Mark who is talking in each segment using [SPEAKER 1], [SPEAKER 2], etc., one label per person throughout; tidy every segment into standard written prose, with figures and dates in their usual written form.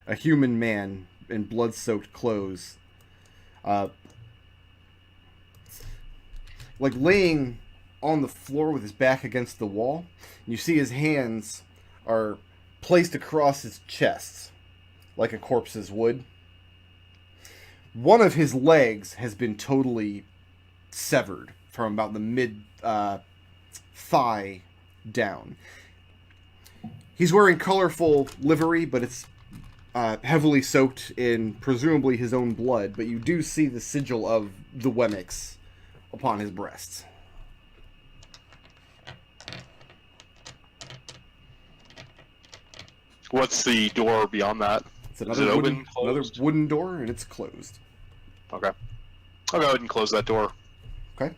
[SPEAKER 1] a human man in blood-soaked clothes, like laying on the floor with his back against the wall. You see his hands are placed across his chest, like a corpse's would. One of his legs has been totally severed from about the mid-thigh down. He's wearing colorful livery, but it's heavily soaked in presumably his own blood, but you do see the sigil of the Wemmix upon his breast.
[SPEAKER 2] What's the door beyond that?
[SPEAKER 1] It's another wooden door, and it's closed.
[SPEAKER 2] Okay. I'll go ahead and close that door.
[SPEAKER 1] Okay.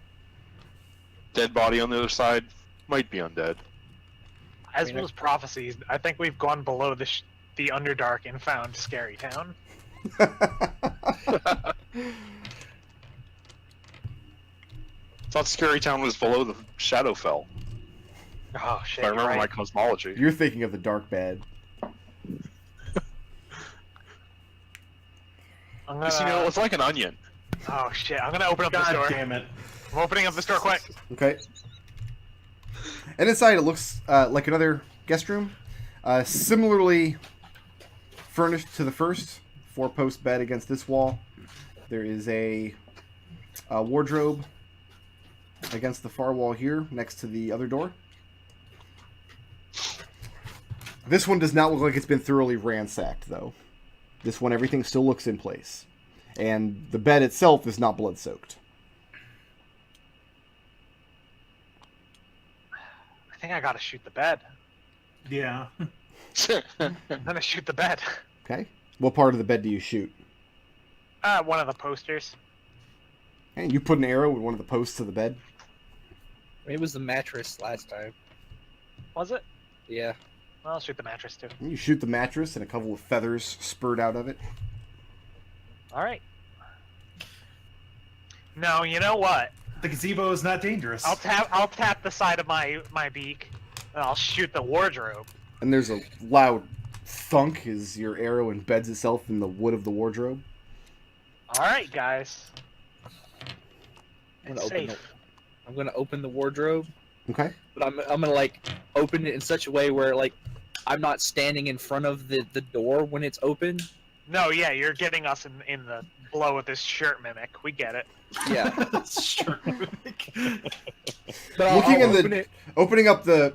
[SPEAKER 2] Dead body on the other side. Might be undead.
[SPEAKER 3] As was prophecies, I think we've gone below the Underdark and found Scary Town.
[SPEAKER 2] Thought Scary Town was below the Shadowfell.
[SPEAKER 3] Oh shit!
[SPEAKER 2] If I remember
[SPEAKER 3] right.
[SPEAKER 2] my cosmology.
[SPEAKER 1] You're thinking of the dark bad.
[SPEAKER 2] Because, it's like an onion.
[SPEAKER 3] Oh shit! I'm gonna open up this door.
[SPEAKER 4] God damn it.
[SPEAKER 3] I'm opening up this door quick.
[SPEAKER 1] Okay. And inside it looks like another guest room. Similarly furnished to the first. 4-post bed against this wall. There is a wardrobe against the far wall here, next to the other door. This one does not look like it's been thoroughly ransacked, though. This one, everything still looks in place. And the bed itself is not blood-soaked.
[SPEAKER 3] I think I gotta shoot the bed.
[SPEAKER 4] Yeah.
[SPEAKER 3] I'm gonna shoot the bed.
[SPEAKER 1] Okay. What part of the bed do you shoot?
[SPEAKER 3] One of the posters.
[SPEAKER 1] And you put an arrow in one of the posts of the bed?
[SPEAKER 5] It was the mattress last time.
[SPEAKER 3] Was it?
[SPEAKER 5] Yeah.
[SPEAKER 3] Well, I'll shoot the mattress too.
[SPEAKER 1] You shoot the mattress and a couple of feathers spurt out of it.
[SPEAKER 3] Alright. No, you know what?
[SPEAKER 4] The gazebo is not dangerous.
[SPEAKER 3] I'll tap the side of my beak, and I'll shoot the wardrobe.
[SPEAKER 1] And there's a loud thunk as your arrow embeds itself in the wood of the wardrobe.
[SPEAKER 3] Alright, guys.
[SPEAKER 5] I'm
[SPEAKER 3] It's safe.
[SPEAKER 5] gonna open the wardrobe,
[SPEAKER 1] Okay.
[SPEAKER 5] but I'm gonna like open it in such a way where like I'm not standing in front of the door when it's open.
[SPEAKER 3] No, yeah, you're getting us in the blow with this shirt mimic. We get it.
[SPEAKER 5] Yeah.
[SPEAKER 4] Sure.
[SPEAKER 5] But
[SPEAKER 1] Looking in
[SPEAKER 5] open
[SPEAKER 1] the
[SPEAKER 5] it.
[SPEAKER 1] opening up the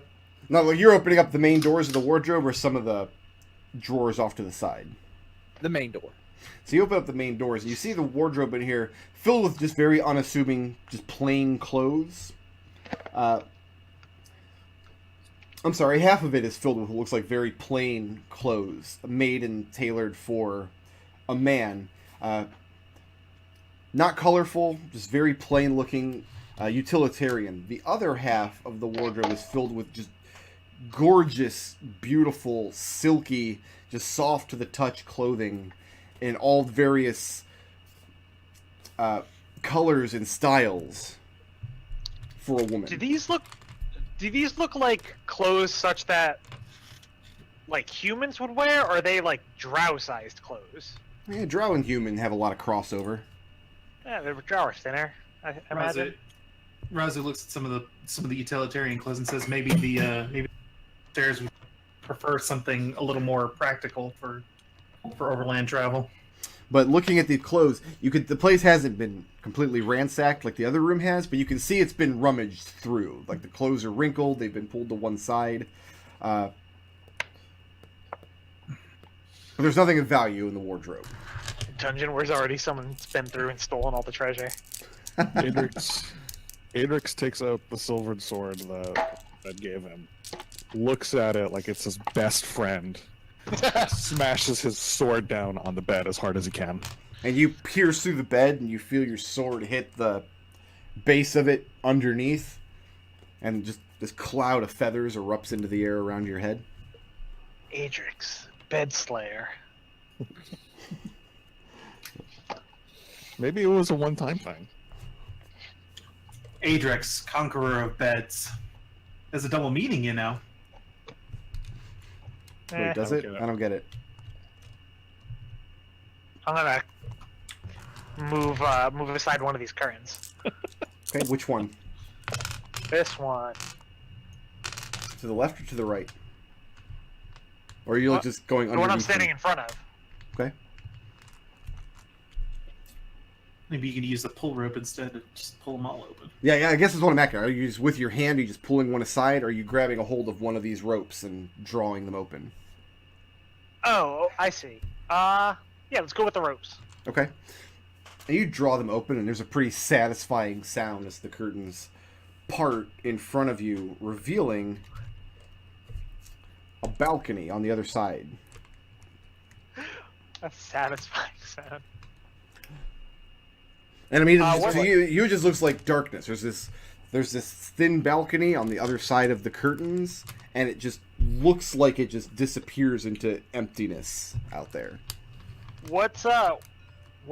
[SPEAKER 1] not like you're opening up the main doors of the wardrobe or some of the drawers off to the side.
[SPEAKER 5] The main door.
[SPEAKER 1] So you open up the main doors and you see the wardrobe in here filled with just very unassuming, just plain clothes. I'm sorry, half of it is filled with what looks like very plain clothes, made and tailored for a man. Not colorful, just very plain looking, utilitarian. The other half of the wardrobe is filled with just gorgeous, beautiful, silky, just soft to the touch clothing in all various colors and styles for a woman.
[SPEAKER 3] Do these look like clothes such that like humans would wear, or are they like drow-sized clothes?
[SPEAKER 1] Yeah, drow and human have a lot of crossover.
[SPEAKER 3] Yeah, they're drow are thinner. I imagine.
[SPEAKER 4] Raazu looks at some of the utilitarian clothes and says maybe the stairs would prefer something a little more practical for overland travel.
[SPEAKER 1] But looking at the clothes, the place hasn't been completely ransacked like the other room has, but you can see it's been rummaged through. Like the clothes are wrinkled, they've been pulled to one side. But there's nothing of value in the wardrobe.
[SPEAKER 3] Dungeon, where's already someone's been through and stolen all the treasure.
[SPEAKER 6] Adrex takes out the silvered sword that gave him, looks at it like it's his best friend, smashes his sword down on the bed as hard as he can.
[SPEAKER 1] And you pierce through the bed and you feel your sword hit the base of it underneath, and just this cloud of feathers erupts into the air around your head.
[SPEAKER 3] Adrex, Bed Slayer.
[SPEAKER 6] Maybe it was a one-time thing.
[SPEAKER 4] Adrex, conqueror of beds. There's a double meaning, you know.
[SPEAKER 1] Wait, does it? I don't get it.
[SPEAKER 3] I'm gonna move aside one of these curtains.
[SPEAKER 1] Okay, which one?
[SPEAKER 3] This one.
[SPEAKER 1] To the left or to the right? Or are you just going
[SPEAKER 3] The
[SPEAKER 1] underneath
[SPEAKER 3] one I'm
[SPEAKER 1] them?
[SPEAKER 3] standing in front of.
[SPEAKER 1] Okay.
[SPEAKER 4] Maybe you could use the pull rope instead and just pull them all open.
[SPEAKER 1] Yeah, I guess that's what I'm asking. Are you just with your hand, are you just pulling one aside, or are you grabbing a hold of one of these ropes and drawing them open?
[SPEAKER 3] Oh, I see. Yeah, let's go with the ropes.
[SPEAKER 1] Okay. And you draw them open, and there's a pretty satisfying sound as the curtains part in front of you, revealing a balcony on the other side.
[SPEAKER 3] A satisfying sound.
[SPEAKER 1] And I mean,
[SPEAKER 3] what-
[SPEAKER 1] to you, it just looks like darkness. There's this thin balcony on the other side of the curtains, and it just looks like it just disappears into emptiness out there.
[SPEAKER 3] What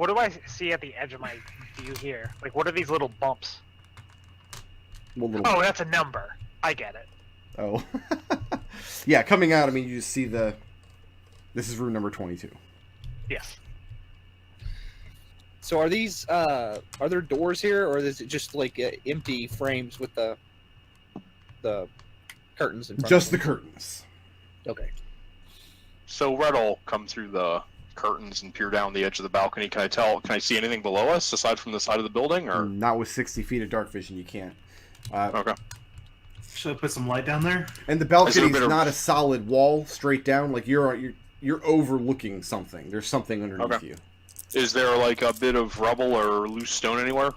[SPEAKER 3] do I see at the edge of my view here? Like, what are these little bumps?
[SPEAKER 1] Well, little,
[SPEAKER 3] Oh, that's a number. I get it.
[SPEAKER 1] oh. Yeah, coming out, I mean, you just see this is room number 22.
[SPEAKER 3] Yes.
[SPEAKER 5] So are these are there doors here, or is it just like empty frames with the curtains in front
[SPEAKER 1] Just
[SPEAKER 5] of
[SPEAKER 1] the
[SPEAKER 5] them?
[SPEAKER 1] curtains.
[SPEAKER 5] Okay.
[SPEAKER 2] So Red will come through the curtains and peer down the edge of the balcony. Can I see anything below us aside from the side of the building, or?
[SPEAKER 1] Not with 60 feet of dark vision, you can't.
[SPEAKER 2] Okay.
[SPEAKER 4] Should I put some light down there?
[SPEAKER 1] And the balcony
[SPEAKER 2] bit
[SPEAKER 1] is
[SPEAKER 2] of-
[SPEAKER 1] not a solid wall straight down. Like you're overlooking something. There's something underneath
[SPEAKER 2] Okay.
[SPEAKER 1] you.
[SPEAKER 2] Is there like a bit of rubble or loose stone anywhere?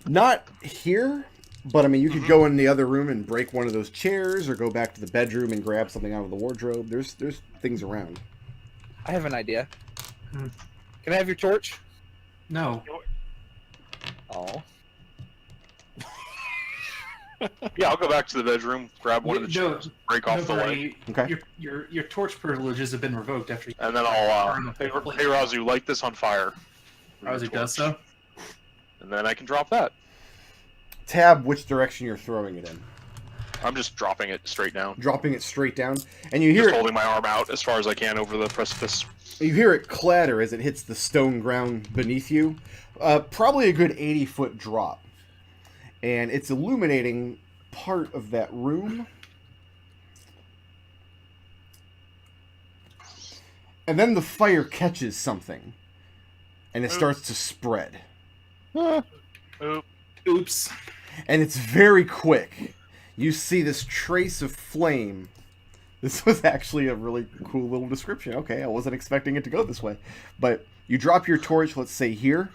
[SPEAKER 1] Not here, but I mean, you could go in the other room and break one of those chairs, or go back to the bedroom and grab something out of the wardrobe. There's things around.
[SPEAKER 5] I have an idea.
[SPEAKER 4] Hmm.
[SPEAKER 5] Can I have your torch?
[SPEAKER 4] No.
[SPEAKER 5] Oh.
[SPEAKER 2] Yeah, I'll go back to the bedroom, grab one of the
[SPEAKER 4] No,
[SPEAKER 2] chairs, break off the light,
[SPEAKER 4] Birdie,
[SPEAKER 1] Okay.
[SPEAKER 4] Your torch privileges have been revoked after you.
[SPEAKER 2] and then I'll hey Raazu, light this on fire.
[SPEAKER 4] Raazu does so.
[SPEAKER 2] And then I can drop that.
[SPEAKER 1] Tab which direction you're throwing it in.
[SPEAKER 2] I'm just dropping it straight down.
[SPEAKER 1] Dropping it straight down, and you hear
[SPEAKER 2] Just
[SPEAKER 1] it.
[SPEAKER 2] holding my arm out as far as I can over the precipice.
[SPEAKER 1] You hear it clatter as it hits the stone ground beneath you. Probably a good 80-foot drop. And it's illuminating part of that room. And then the fire catches something. And it starts to spread.
[SPEAKER 3] Oop.
[SPEAKER 4] Oops.
[SPEAKER 1] And it's very quick. You see this trace of flame. This was actually a really cool little description. Okay, I wasn't expecting it to go this way. But you drop your torch, let's say here.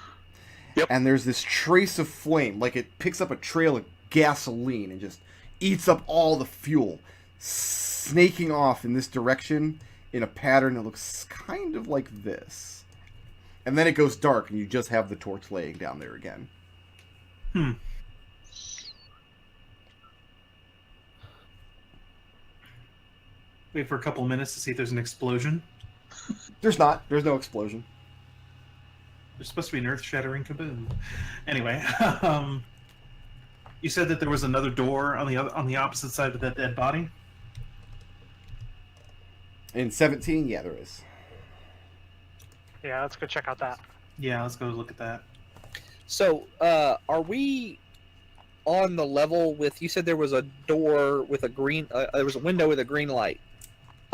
[SPEAKER 2] Yep.
[SPEAKER 1] And there's this trace of flame. Like it picks up a trail of gasoline and just eats up all the fuel. Snaking off in this direction in a pattern that looks kind of like this. And then it goes dark and you just have the torch laying down there again.
[SPEAKER 4] Wait for a couple of minutes to see if there's an explosion.
[SPEAKER 1] There's not. There's no explosion.
[SPEAKER 4] There's supposed to be an earth-shattering kaboom. Anyway, you said that there was another door on the opposite side of that dead body.
[SPEAKER 1] In 17, yeah, there is.
[SPEAKER 3] Yeah, let's go check out that.
[SPEAKER 4] Yeah, let's go look at that.
[SPEAKER 5] So, are we on the level with? You said there was a door with a green. There was a window with a green light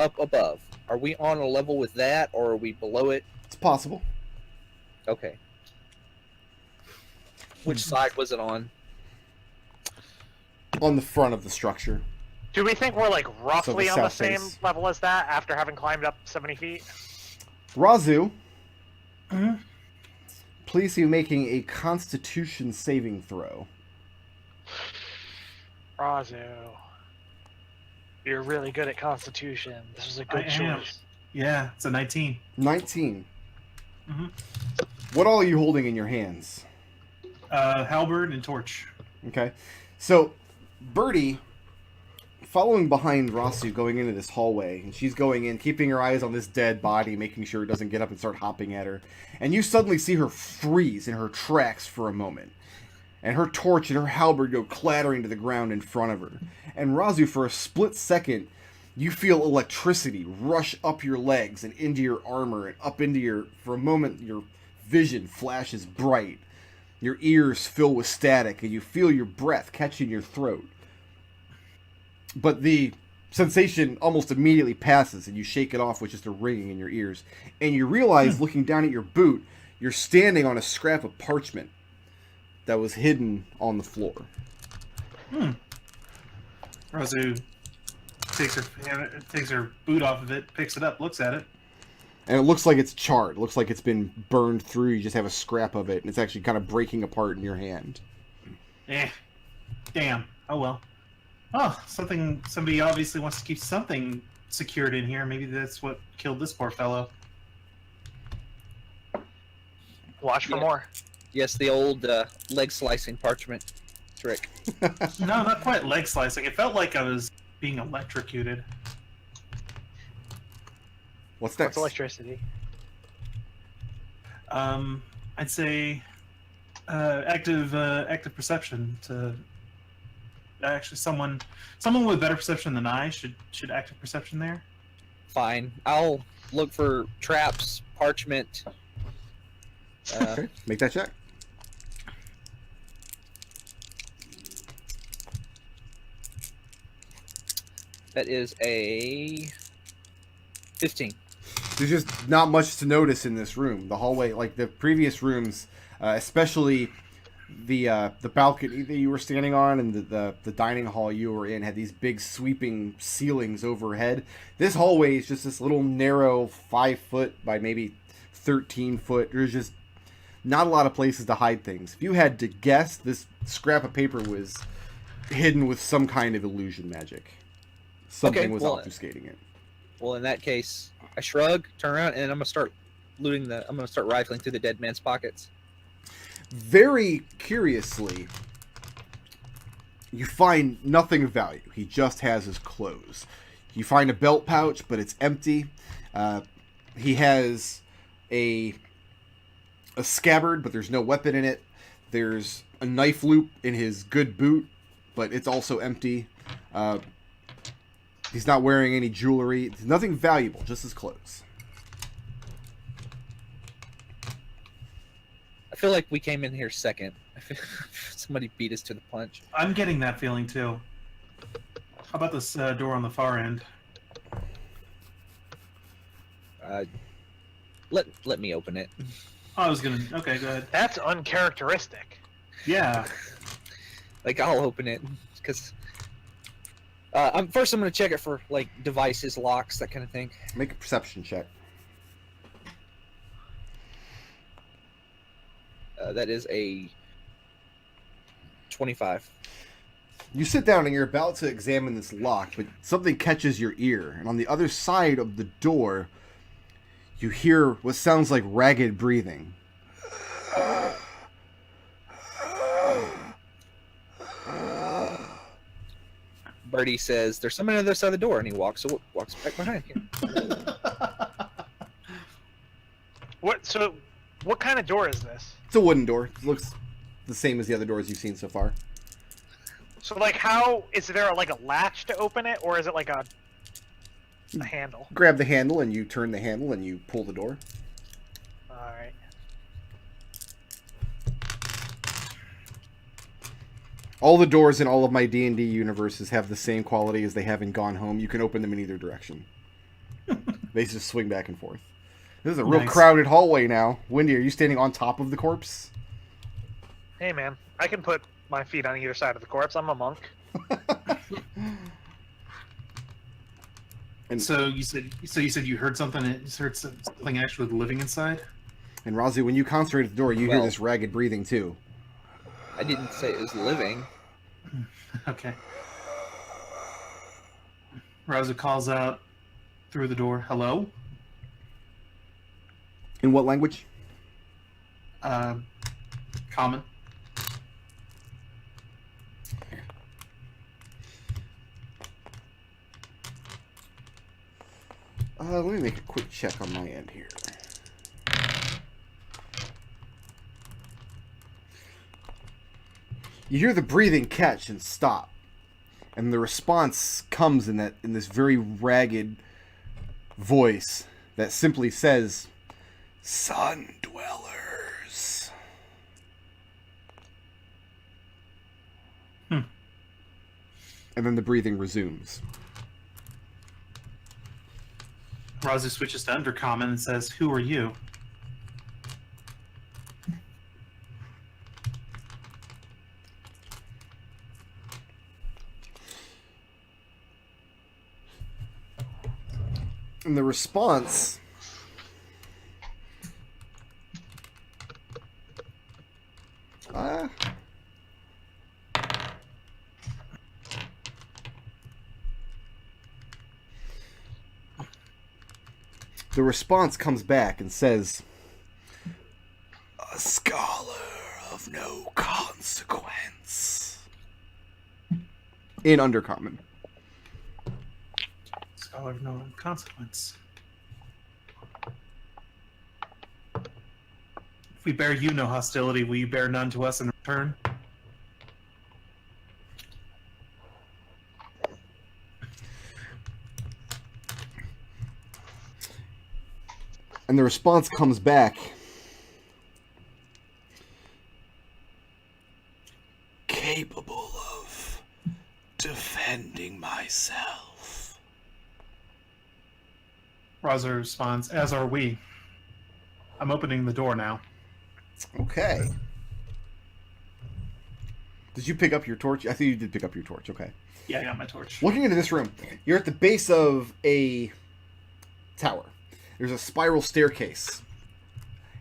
[SPEAKER 5] up above. Are we on a level with that, or are we below it?
[SPEAKER 1] It's possible.
[SPEAKER 5] Okay. Which side was it on?
[SPEAKER 1] On the front of the structure.
[SPEAKER 3] Do we think we're like roughly on the
[SPEAKER 1] south
[SPEAKER 3] same
[SPEAKER 1] face.
[SPEAKER 3] level as that after having climbed up 70 feet?
[SPEAKER 1] Raazu,
[SPEAKER 4] Mhm.
[SPEAKER 1] please be making a Constitution saving throw.
[SPEAKER 3] Raazu. You're really good at Constitution. This was a good
[SPEAKER 4] I am.
[SPEAKER 3] choice.
[SPEAKER 4] Yeah, it's a 19.
[SPEAKER 1] 19.
[SPEAKER 4] Mhm.
[SPEAKER 1] What all are you holding in your hands?
[SPEAKER 4] Halberd and torch.
[SPEAKER 1] Okay. So, Birdie, following behind Raazu going into this hallway, and she's going in, keeping her eyes on this dead body, making sure it doesn't get up and start hopping at her. And you suddenly see her freeze in her tracks for a moment. And her torch and her halberd go clattering to the ground in front of her. And Raazu, for a split second, You feel electricity rush up your legs and into your armor and up into your... For a moment, your vision flashes bright. Your ears fill with static, and you feel your breath catching your throat. But the sensation almost immediately passes, and you shake it off with just a ringing in your ears. And you realize, looking down at your boot, you're standing on a scrap of parchment that was hidden on the floor.
[SPEAKER 4] Raazu takes her boot off of it, picks it up, looks at it.
[SPEAKER 1] And it looks like it's charred. It looks like it's been burned through. You just have a scrap of it, and it's actually kind of breaking apart in your hand.
[SPEAKER 4] Damn. Oh well. Oh, somebody obviously wants to keep something secured in here. Maybe that's what killed this poor fellow.
[SPEAKER 3] Watch for more.
[SPEAKER 5] Yes, the old leg slicing parchment trick.
[SPEAKER 4] No, not quite leg slicing. It felt like I was being electrocuted.
[SPEAKER 1] What's next?
[SPEAKER 3] What's electricity?
[SPEAKER 4] I'd say active perception to actually someone with better perception than I should active perception there.
[SPEAKER 5] Fine. I'll look for traps, parchment.
[SPEAKER 1] Okay, make that check.
[SPEAKER 5] That is a 15.
[SPEAKER 1] There's just not much to notice in this room. The hallway, like the previous rooms, especially the balcony that you were standing on and the dining hall you were in had these big sweeping ceilings overhead. This hallway is just this little narrow 5 foot by maybe 13 foot. There's just not a lot of places to hide things. If you had to guess, this scrap of paper was hidden with some kind of illusion magic. Something was obfuscating it.
[SPEAKER 5] Well, in that case, I shrug, turn around, and I'm gonna start looting I'm gonna start rifling through the dead man's pockets.
[SPEAKER 1] Very curiously, you find nothing of value. He just has his clothes. You find a belt pouch, but it's empty. He has a scabbard, but there's no weapon in it. There's a knife loop in his good boot, but it's also empty. He's not wearing any jewelry. There's nothing valuable, just his clothes.
[SPEAKER 5] I feel like we came in here second. I feel somebody beat us to the punch.
[SPEAKER 4] I'm getting that feeling too. How about this door on the far end?
[SPEAKER 5] Let me open it.
[SPEAKER 4] I was gonna. Okay, go ahead.
[SPEAKER 3] That's uncharacteristic.
[SPEAKER 4] Yeah.
[SPEAKER 5] Like, I'll open it because I'm gonna check it for like devices, locks, that kind of thing.
[SPEAKER 1] Make a perception check.
[SPEAKER 5] That is a 25.
[SPEAKER 1] You sit down and you're about to examine this lock, but something catches your ear, and on the other side of the door, you hear what sounds like ragged breathing.
[SPEAKER 5] Birdie says, "There's someone on the other side of the door," and he walks back behind him.
[SPEAKER 3] What kind of door is this?
[SPEAKER 1] It's a wooden door. It looks the same as the other doors you've seen so far.
[SPEAKER 3] So, like, how is there like a latch to open it, or is it like a handle?
[SPEAKER 1] Grab the handle and you turn the handle and you pull the door.
[SPEAKER 3] All right.
[SPEAKER 1] All the doors in all of my D&D universes have the same quality as they have in Gone Home. You can open them in either direction. They just swing back and forth. This is a real crowded hallway now. Wendy, are you standing on top of the corpse?
[SPEAKER 3] Hey, man, I can put my feet on either side of the corpse. I'm a monk.
[SPEAKER 1] And
[SPEAKER 4] so you said you heard something. You heard something actually living inside.
[SPEAKER 1] And Raazu, when you concentrate at the door, you hear this ragged breathing too.
[SPEAKER 5] I didn't say it was living.
[SPEAKER 4] Okay. Raazu calls out through the door, "Hello?"
[SPEAKER 1] In what language?
[SPEAKER 4] Common.
[SPEAKER 1] Let me make a quick check on my end here. You hear the breathing catch and stop. And the response comes in this very ragged voice that simply says, "Sun dwellers." And then the breathing resumes.
[SPEAKER 4] Raazu switches to Undercommon and says, "Who are you?"
[SPEAKER 1] And the response the response comes back and says, "A scholar of no consequence." In Undercommon.
[SPEAKER 4] Scholar of no consequence. If we bear you no hostility, will you bear none to us in return?
[SPEAKER 1] And the response comes back, "Capable of defending myself."
[SPEAKER 4] Raazu responds, "As are we. I'm opening the door now."
[SPEAKER 1] Okay. Did you pick up your torch? I think you did pick up your torch. Okay.
[SPEAKER 4] Yeah, I got my torch.
[SPEAKER 1] Looking into this room, you're at the base of a tower. There's a spiral staircase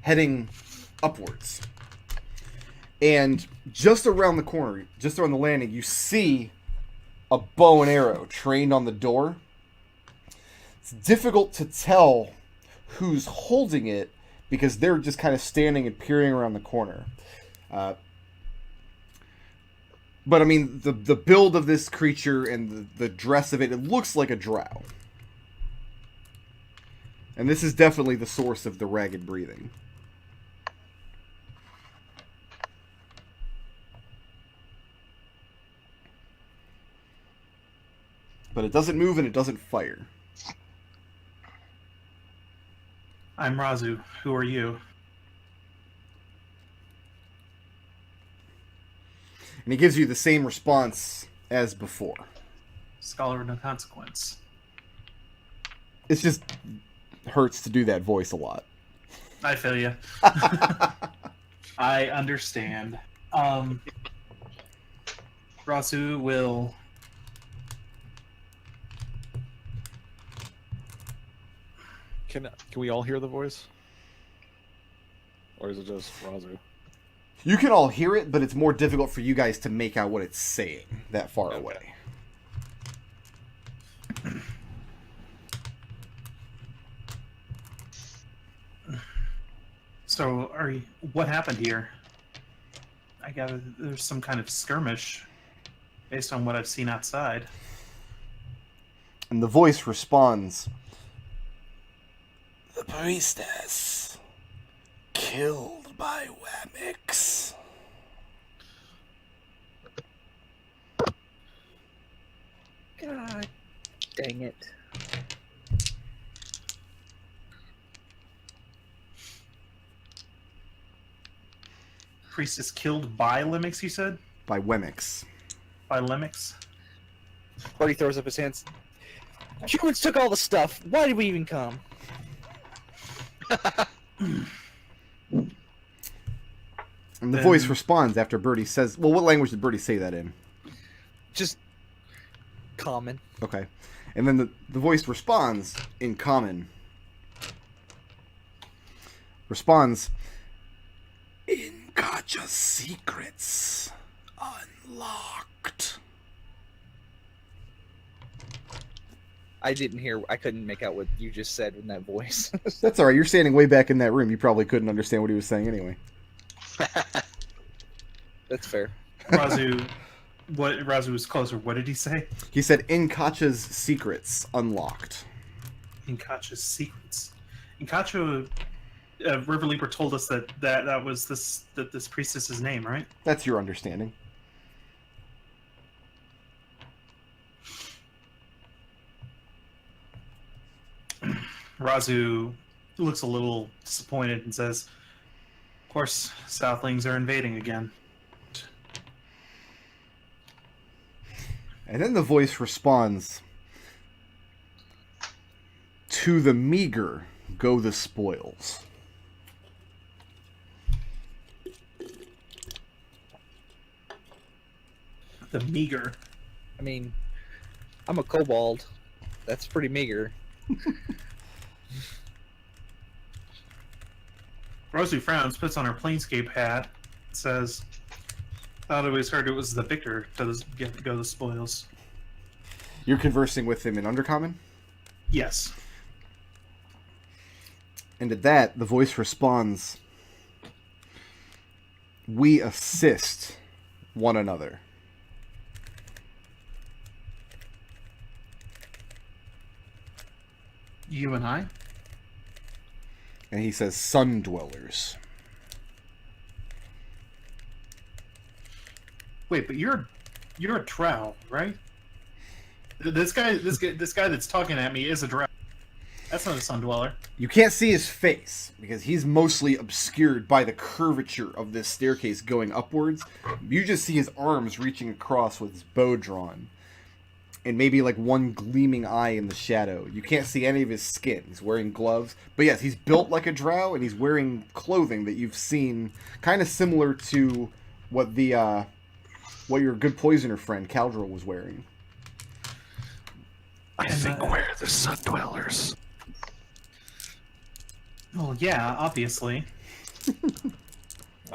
[SPEAKER 1] heading upwards. And just around the corner, just around the landing, you see a bow and arrow trained on the door. It's difficult to tell who's holding it because they're just kind of standing and peering around the corner. But I mean, the build of this creature and the dress of it, it looks like a drow. And this is definitely the source of the ragged breathing. But it doesn't move and it doesn't fire.
[SPEAKER 4] I'm Raazu. Who are you?
[SPEAKER 1] And he gives you the same response as before.
[SPEAKER 4] Scholar of no consequence.
[SPEAKER 1] It's just hurts to do that voice a lot.
[SPEAKER 4] I feel you. I understand. Raazu will...
[SPEAKER 6] Can we all hear the voice? Or is it just Raazu?
[SPEAKER 1] You can all hear it, but it's more difficult for you guys to make out what it's saying that far away.
[SPEAKER 4] So, what happened here? I gather there's some kind of skirmish based on what I've seen outside.
[SPEAKER 1] And the voice responds, "The Priestess, killed by Wemmix."
[SPEAKER 5] God dang it.
[SPEAKER 4] Priestess killed by Limix, you said?
[SPEAKER 1] By Wemmix.
[SPEAKER 4] By Limix?
[SPEAKER 5] Birdie throws up his hands. Humans took all the stuff. Why did we even come?
[SPEAKER 1] And the voice responds after Birdie says, well, what language did Birdie say that in?
[SPEAKER 5] Just common.
[SPEAKER 1] Okay. And then the voice responds in common. Responds, "In Kacha's secrets unlocked."
[SPEAKER 5] I didn't hear. I couldn't make out what you just said in that voice.
[SPEAKER 1] That's alright, you're standing way back in that room. You probably couldn't understand what he was saying anyway.
[SPEAKER 5] That's fair.
[SPEAKER 4] Raazu was closer. What did he say?
[SPEAKER 1] He said, "In Kacha's secrets unlocked."
[SPEAKER 4] Inkacha's secrets. Inkacha, River Leaper told us that was this priestess's name, right?
[SPEAKER 1] That's your understanding.
[SPEAKER 4] Raazu looks a little disappointed and says, "Of course, Southlings are invading again."
[SPEAKER 1] And then the voice responds, "To the meager go the spoils."
[SPEAKER 4] The meager.
[SPEAKER 5] I mean, I'm a kobold. That's pretty meager.
[SPEAKER 4] Raazu frowns, puts on her planescape hat, says, "Thought I always heard it was the victor does go the spoils."
[SPEAKER 1] You're conversing with him in Undercommon?
[SPEAKER 4] Yes.
[SPEAKER 1] And at that, the voice responds, "We assist one another."
[SPEAKER 4] You and I?
[SPEAKER 1] And he says, "Sun dwellers."
[SPEAKER 4] Wait, but you're a drow, right? This guy that's talking at me is a drow. That's not a sun dweller.
[SPEAKER 1] You can't see his face because he's mostly obscured by the curvature of this staircase going upwards. You just see his arms reaching across with his bow drawn. And maybe like one gleaming eye in the shadow. You can't see any of his skin. He's wearing gloves. But yes, he's built like a drow, and he's wearing clothing that you've seen kind of similar to what what your good poisoner friend Caldril was wearing.
[SPEAKER 6] I think we're the Sun Dwellers.
[SPEAKER 4] Well, yeah, obviously.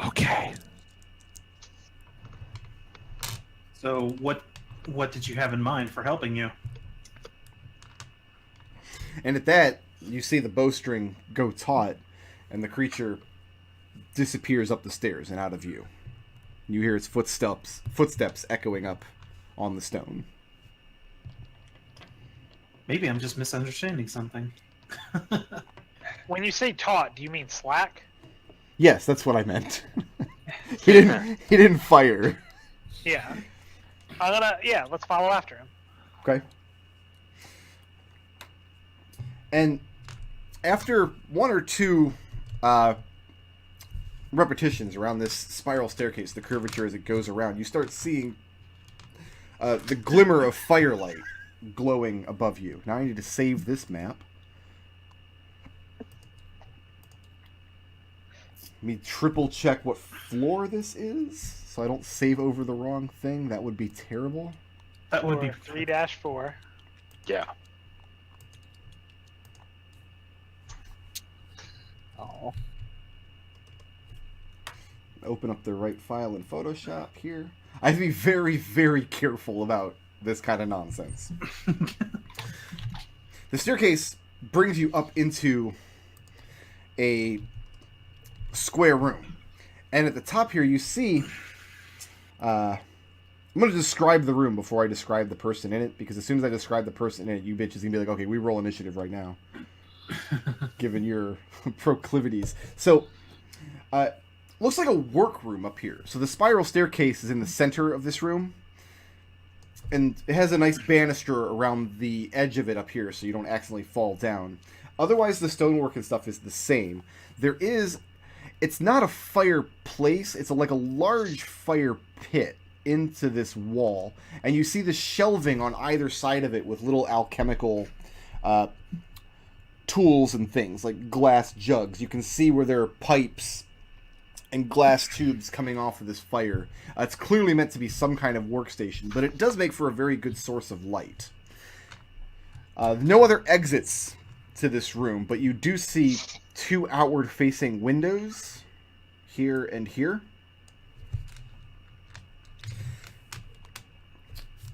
[SPEAKER 6] Okay.
[SPEAKER 4] So what did you have in mind for helping you?
[SPEAKER 1] And at that, you see the bowstring go taut, and the creature disappears up the stairs and out of view. You hear its footsteps echoing up on the stone.
[SPEAKER 4] Maybe I'm just misunderstanding something.
[SPEAKER 3] When you say taut, do you mean slack?
[SPEAKER 1] Yes, that's what I meant. He didn't fire.
[SPEAKER 3] Yeah. Let's follow after him.
[SPEAKER 1] Okay. And after one or two repetitions around this spiral staircase, the curvature as it goes around, you start seeing the glimmer of firelight glowing above you. Now I need to save this map. Let me triple check what floor this is, so I don't save over the wrong thing. That would be terrible.
[SPEAKER 4] That would be
[SPEAKER 3] 3-4.
[SPEAKER 2] Yeah.
[SPEAKER 5] Oh.
[SPEAKER 1] Open up the right file in Photoshop here. I have to be very, very careful about this kind of nonsense. The staircase brings you up into a square room. And at the top here you see... I'm going to describe the room before I describe the person in it, because as soon as I describe the person in it, you bitches going to be like, okay, we roll initiative right now. Given your proclivities. So, looks like a workroom up here. So the spiral staircase is in the center of this room. And it has a nice banister around the edge of it up here so you don't accidentally fall down. Otherwise, the stonework and stuff is the same. It's not a fireplace. It's like a large fire pit into this wall. And you see the shelving on either side of it with little alchemical tools and things, like glass jugs. You can see where there are pipes and glass tubes coming off of this fire. It's clearly meant to be some kind of workstation, but it does make for a very good source of light. No other exits to this room, but you do see two outward-facing windows here and here.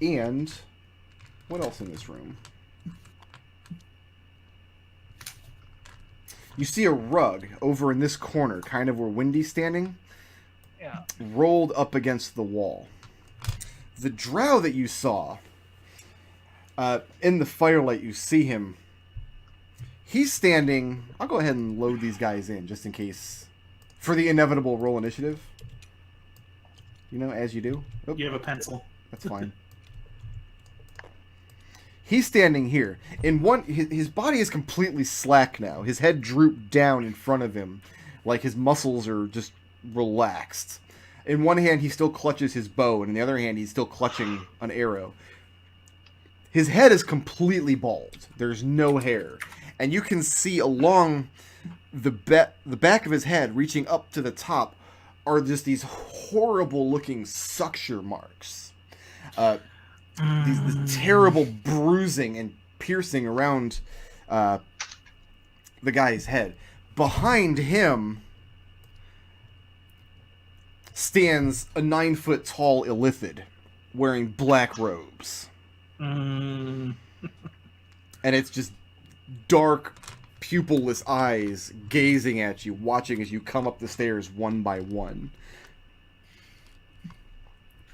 [SPEAKER 1] And what else in this room? You see a rug over in this corner, kind of where Wendy's standing,
[SPEAKER 3] Yeah.
[SPEAKER 1] rolled up against the wall. The drow that you saw, in the firelight, you see him. He's standing... I'll go ahead and load these guys in, just in case, for the inevitable roll initiative. You know, as you do. Oh,
[SPEAKER 4] You have a pencil.
[SPEAKER 1] that's fine. He's standing here. His body is completely slack now. His head drooped down in front of him, like his muscles are just relaxed. In one hand, he still clutches his bow, and in the other hand, he's still clutching an arrow. His head is completely bald. There's no hair. And you can see along the back of his head, reaching up to the top, are just these horrible-looking suture marks. This terrible bruising and piercing around the guy's head. Behind him stands a 9-foot-tall illithid wearing black robes. And it's just dark, pupilless eyes gazing at you, watching as you come up the stairs one by one.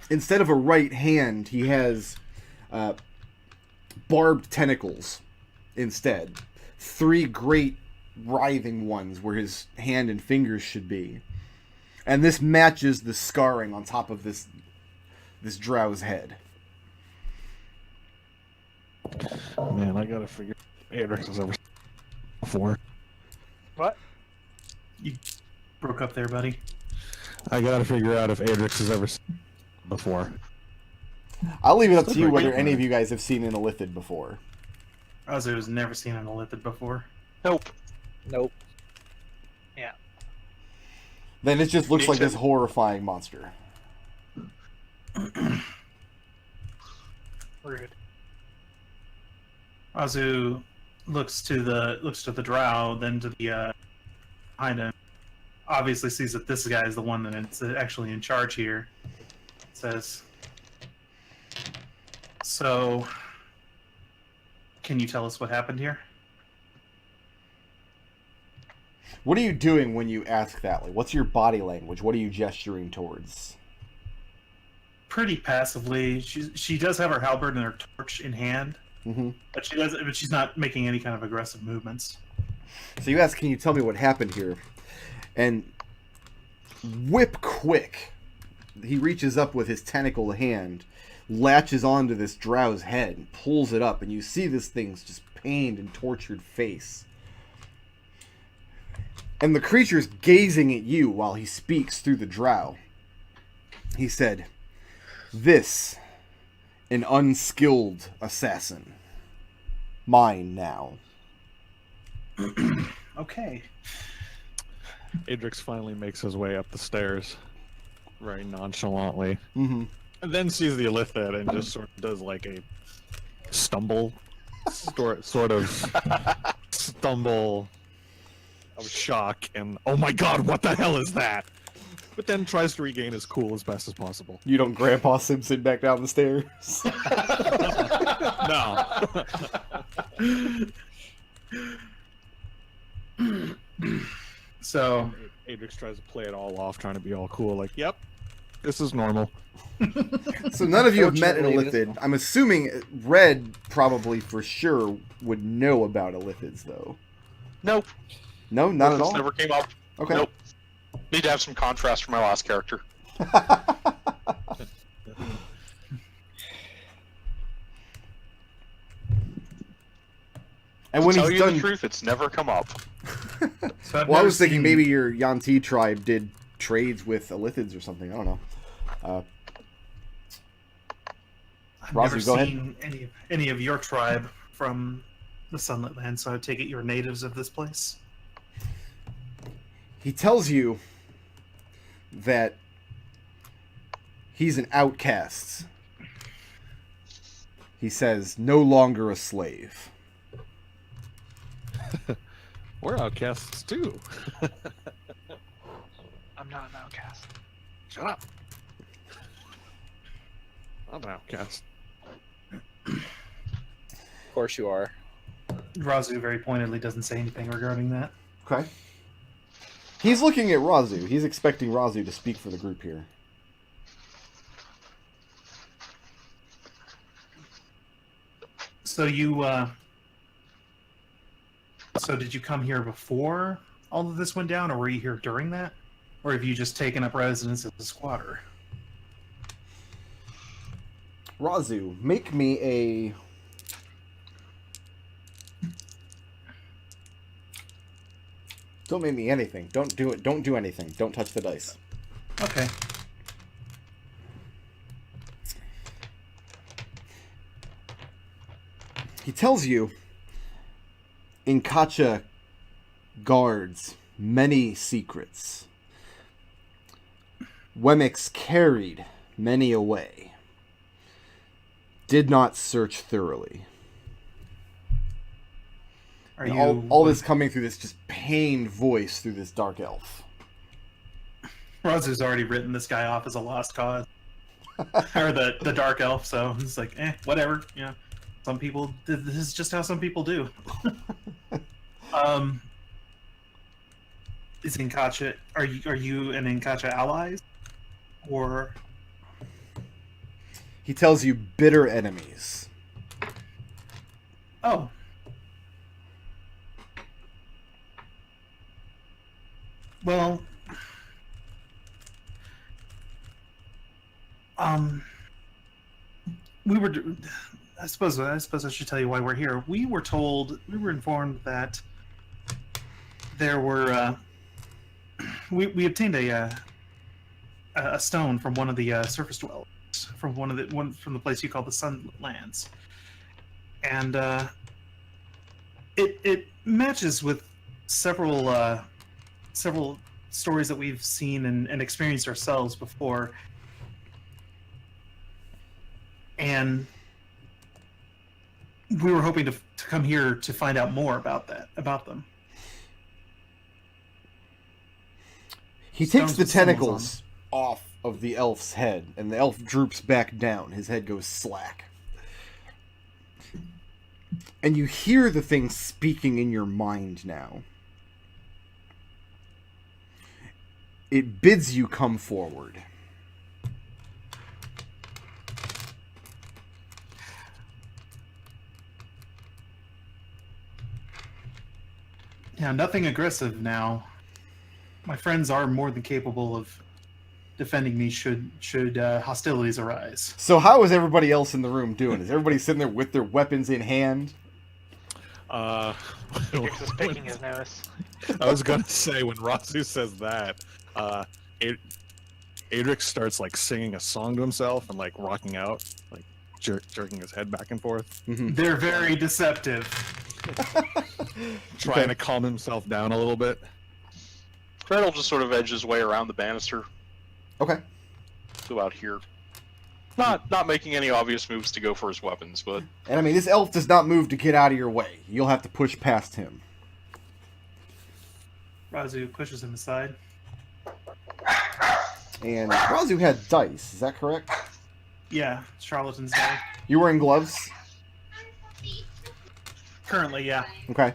[SPEAKER 1] Instead of a right hand, he has barbed tentacles instead. 3 great writhing ones where his hand and fingers should be. And this matches the scarring on top of this drow's head.
[SPEAKER 6] Man, I gotta figure Adrex has ever before.
[SPEAKER 3] What?
[SPEAKER 4] You broke up there, buddy.
[SPEAKER 6] I gotta figure out if Adrex has ever before.
[SPEAKER 1] I'll leave it up to you whether any of you guys have seen an illithid before.
[SPEAKER 4] Raazu has never seen an illithid before.
[SPEAKER 2] Nope.
[SPEAKER 5] Nope.
[SPEAKER 1] Then it just looks like this horrifying monster.
[SPEAKER 3] Rude.
[SPEAKER 4] Raazu looks to the drow, then to the behind him. Obviously sees that this guy is the one that's actually in charge here. Says, "So, can you tell us what happened here?"
[SPEAKER 1] What are you doing when you ask that? Like, what's your body language? What are you gesturing towards?
[SPEAKER 4] Pretty passively. She does have her halberd and her torch in hand, but she's not making any kind of aggressive movements.
[SPEAKER 1] So you ask, can you tell me what happened here? And whip quick, he reaches up with his tentacled hand, latches onto this drow's head, and pulls it up, and you see this thing's just pained and tortured face. And the creature's gazing at you while he speaks through the drow. He said, "This, an unskilled assassin. Mine now."
[SPEAKER 4] Okay.
[SPEAKER 6] Adrex finally makes his way up the stairs, very nonchalantly,
[SPEAKER 1] Mm-hmm.
[SPEAKER 6] and then sees the illithid and just sort of does like a stumble, sort of stumble of shock and, oh my god, what the hell is that? But then tries to regain his cool as best as possible.
[SPEAKER 1] You don't Grandpa Simpson back down the stairs.
[SPEAKER 6] No.
[SPEAKER 4] So
[SPEAKER 6] Adrex tries to play it all off, trying to be all cool, like, yep, this is normal.
[SPEAKER 1] So none of you have met an
[SPEAKER 5] Fortunately,
[SPEAKER 1] illithid. I'm assuming Red probably for sure would know about illithids, though.
[SPEAKER 2] Nope.
[SPEAKER 1] No, not at
[SPEAKER 2] This
[SPEAKER 1] all.
[SPEAKER 2] never came up.
[SPEAKER 1] Okay.
[SPEAKER 2] Nope. Need to have some contrast for my last character.
[SPEAKER 1] And when
[SPEAKER 2] to tell
[SPEAKER 1] he's
[SPEAKER 2] you
[SPEAKER 1] done,
[SPEAKER 2] the truth, it's never come up.
[SPEAKER 4] So I've
[SPEAKER 1] well, I
[SPEAKER 4] never
[SPEAKER 1] was thinking
[SPEAKER 4] seen-
[SPEAKER 1] maybe your Yuan-ti tribe did trades with illithids or something. I don't know.
[SPEAKER 4] I've
[SPEAKER 1] Raazu,
[SPEAKER 4] never
[SPEAKER 1] go ahead.
[SPEAKER 4] seen any of your tribe from the Sunlit Land, so I take it you're natives of this place.
[SPEAKER 1] He tells you that he's an outcast. He says, no longer a slave.
[SPEAKER 6] We're outcasts too.
[SPEAKER 3] I'm not an outcast.
[SPEAKER 6] Shut up. I'm an outcast.
[SPEAKER 5] Of course you are.
[SPEAKER 4] Raazu very pointedly doesn't say anything regarding that.
[SPEAKER 1] Okay. He's looking at Raazu. He's expecting Raazu to speak for the group here.
[SPEAKER 4] So so did you come here before all of this went down, or were you here during that? Or have you just taken up residence as a squatter?
[SPEAKER 1] Raazu, make me a Don't make me anything. Don't do it. Don't do anything. Don't touch the dice.
[SPEAKER 4] Okay.
[SPEAKER 1] He tells you, Inkacha guards many secrets. Wemix carried many away. Did not search thoroughly.
[SPEAKER 4] Are
[SPEAKER 1] And
[SPEAKER 4] you
[SPEAKER 1] all this coming through this just pained voice through this dark elf.
[SPEAKER 4] Raazu's already written this guy off as a lost cause, or the dark elf. So it's like, whatever. Yeah, some people. This is just how some people do. Is Inkacha? Are you and Inkacha allies, or?
[SPEAKER 1] He tells you bitter enemies.
[SPEAKER 4] Oh. Well, we were. I suppose I should tell you why we're here. We were informed that there were. We obtained a stone from one of the surface dwellers, from from the place you call the Sunlands, and it matches with several stories that we've seen and experienced ourselves before. And we were hoping to come here to find out more about them.
[SPEAKER 1] He takes the tentacles off of the elf's head, and the elf droops back down. His head goes slack. And you hear the thing speaking in your mind now. It bids you come forward.
[SPEAKER 4] Yeah, nothing aggressive now. My friends are more than capable of defending me should hostilities arise.
[SPEAKER 1] So how is everybody else in the room doing? Is everybody sitting there with their weapons in hand?
[SPEAKER 3] Adrex is picking his nose.
[SPEAKER 6] I was gonna say, when Raazu says that, Adrex starts like singing a song to himself and like rocking out, like jerking his head back and forth,
[SPEAKER 4] They're very deceptive.
[SPEAKER 6] trying to calm himself down a little bit.
[SPEAKER 2] Treble just sort of edges his way around the banister
[SPEAKER 1] Okay.
[SPEAKER 2] to out here. Not making any obvious moves to go for his weapons, but
[SPEAKER 1] And I mean, this elf does not move to get out of your way. You'll have to push past him.
[SPEAKER 4] Raazu pushes him aside.
[SPEAKER 1] And Raazu had dice, is that correct?
[SPEAKER 4] Yeah, charlatan's guy.
[SPEAKER 1] You wearing gloves?
[SPEAKER 4] Currently, yeah.
[SPEAKER 1] Okay.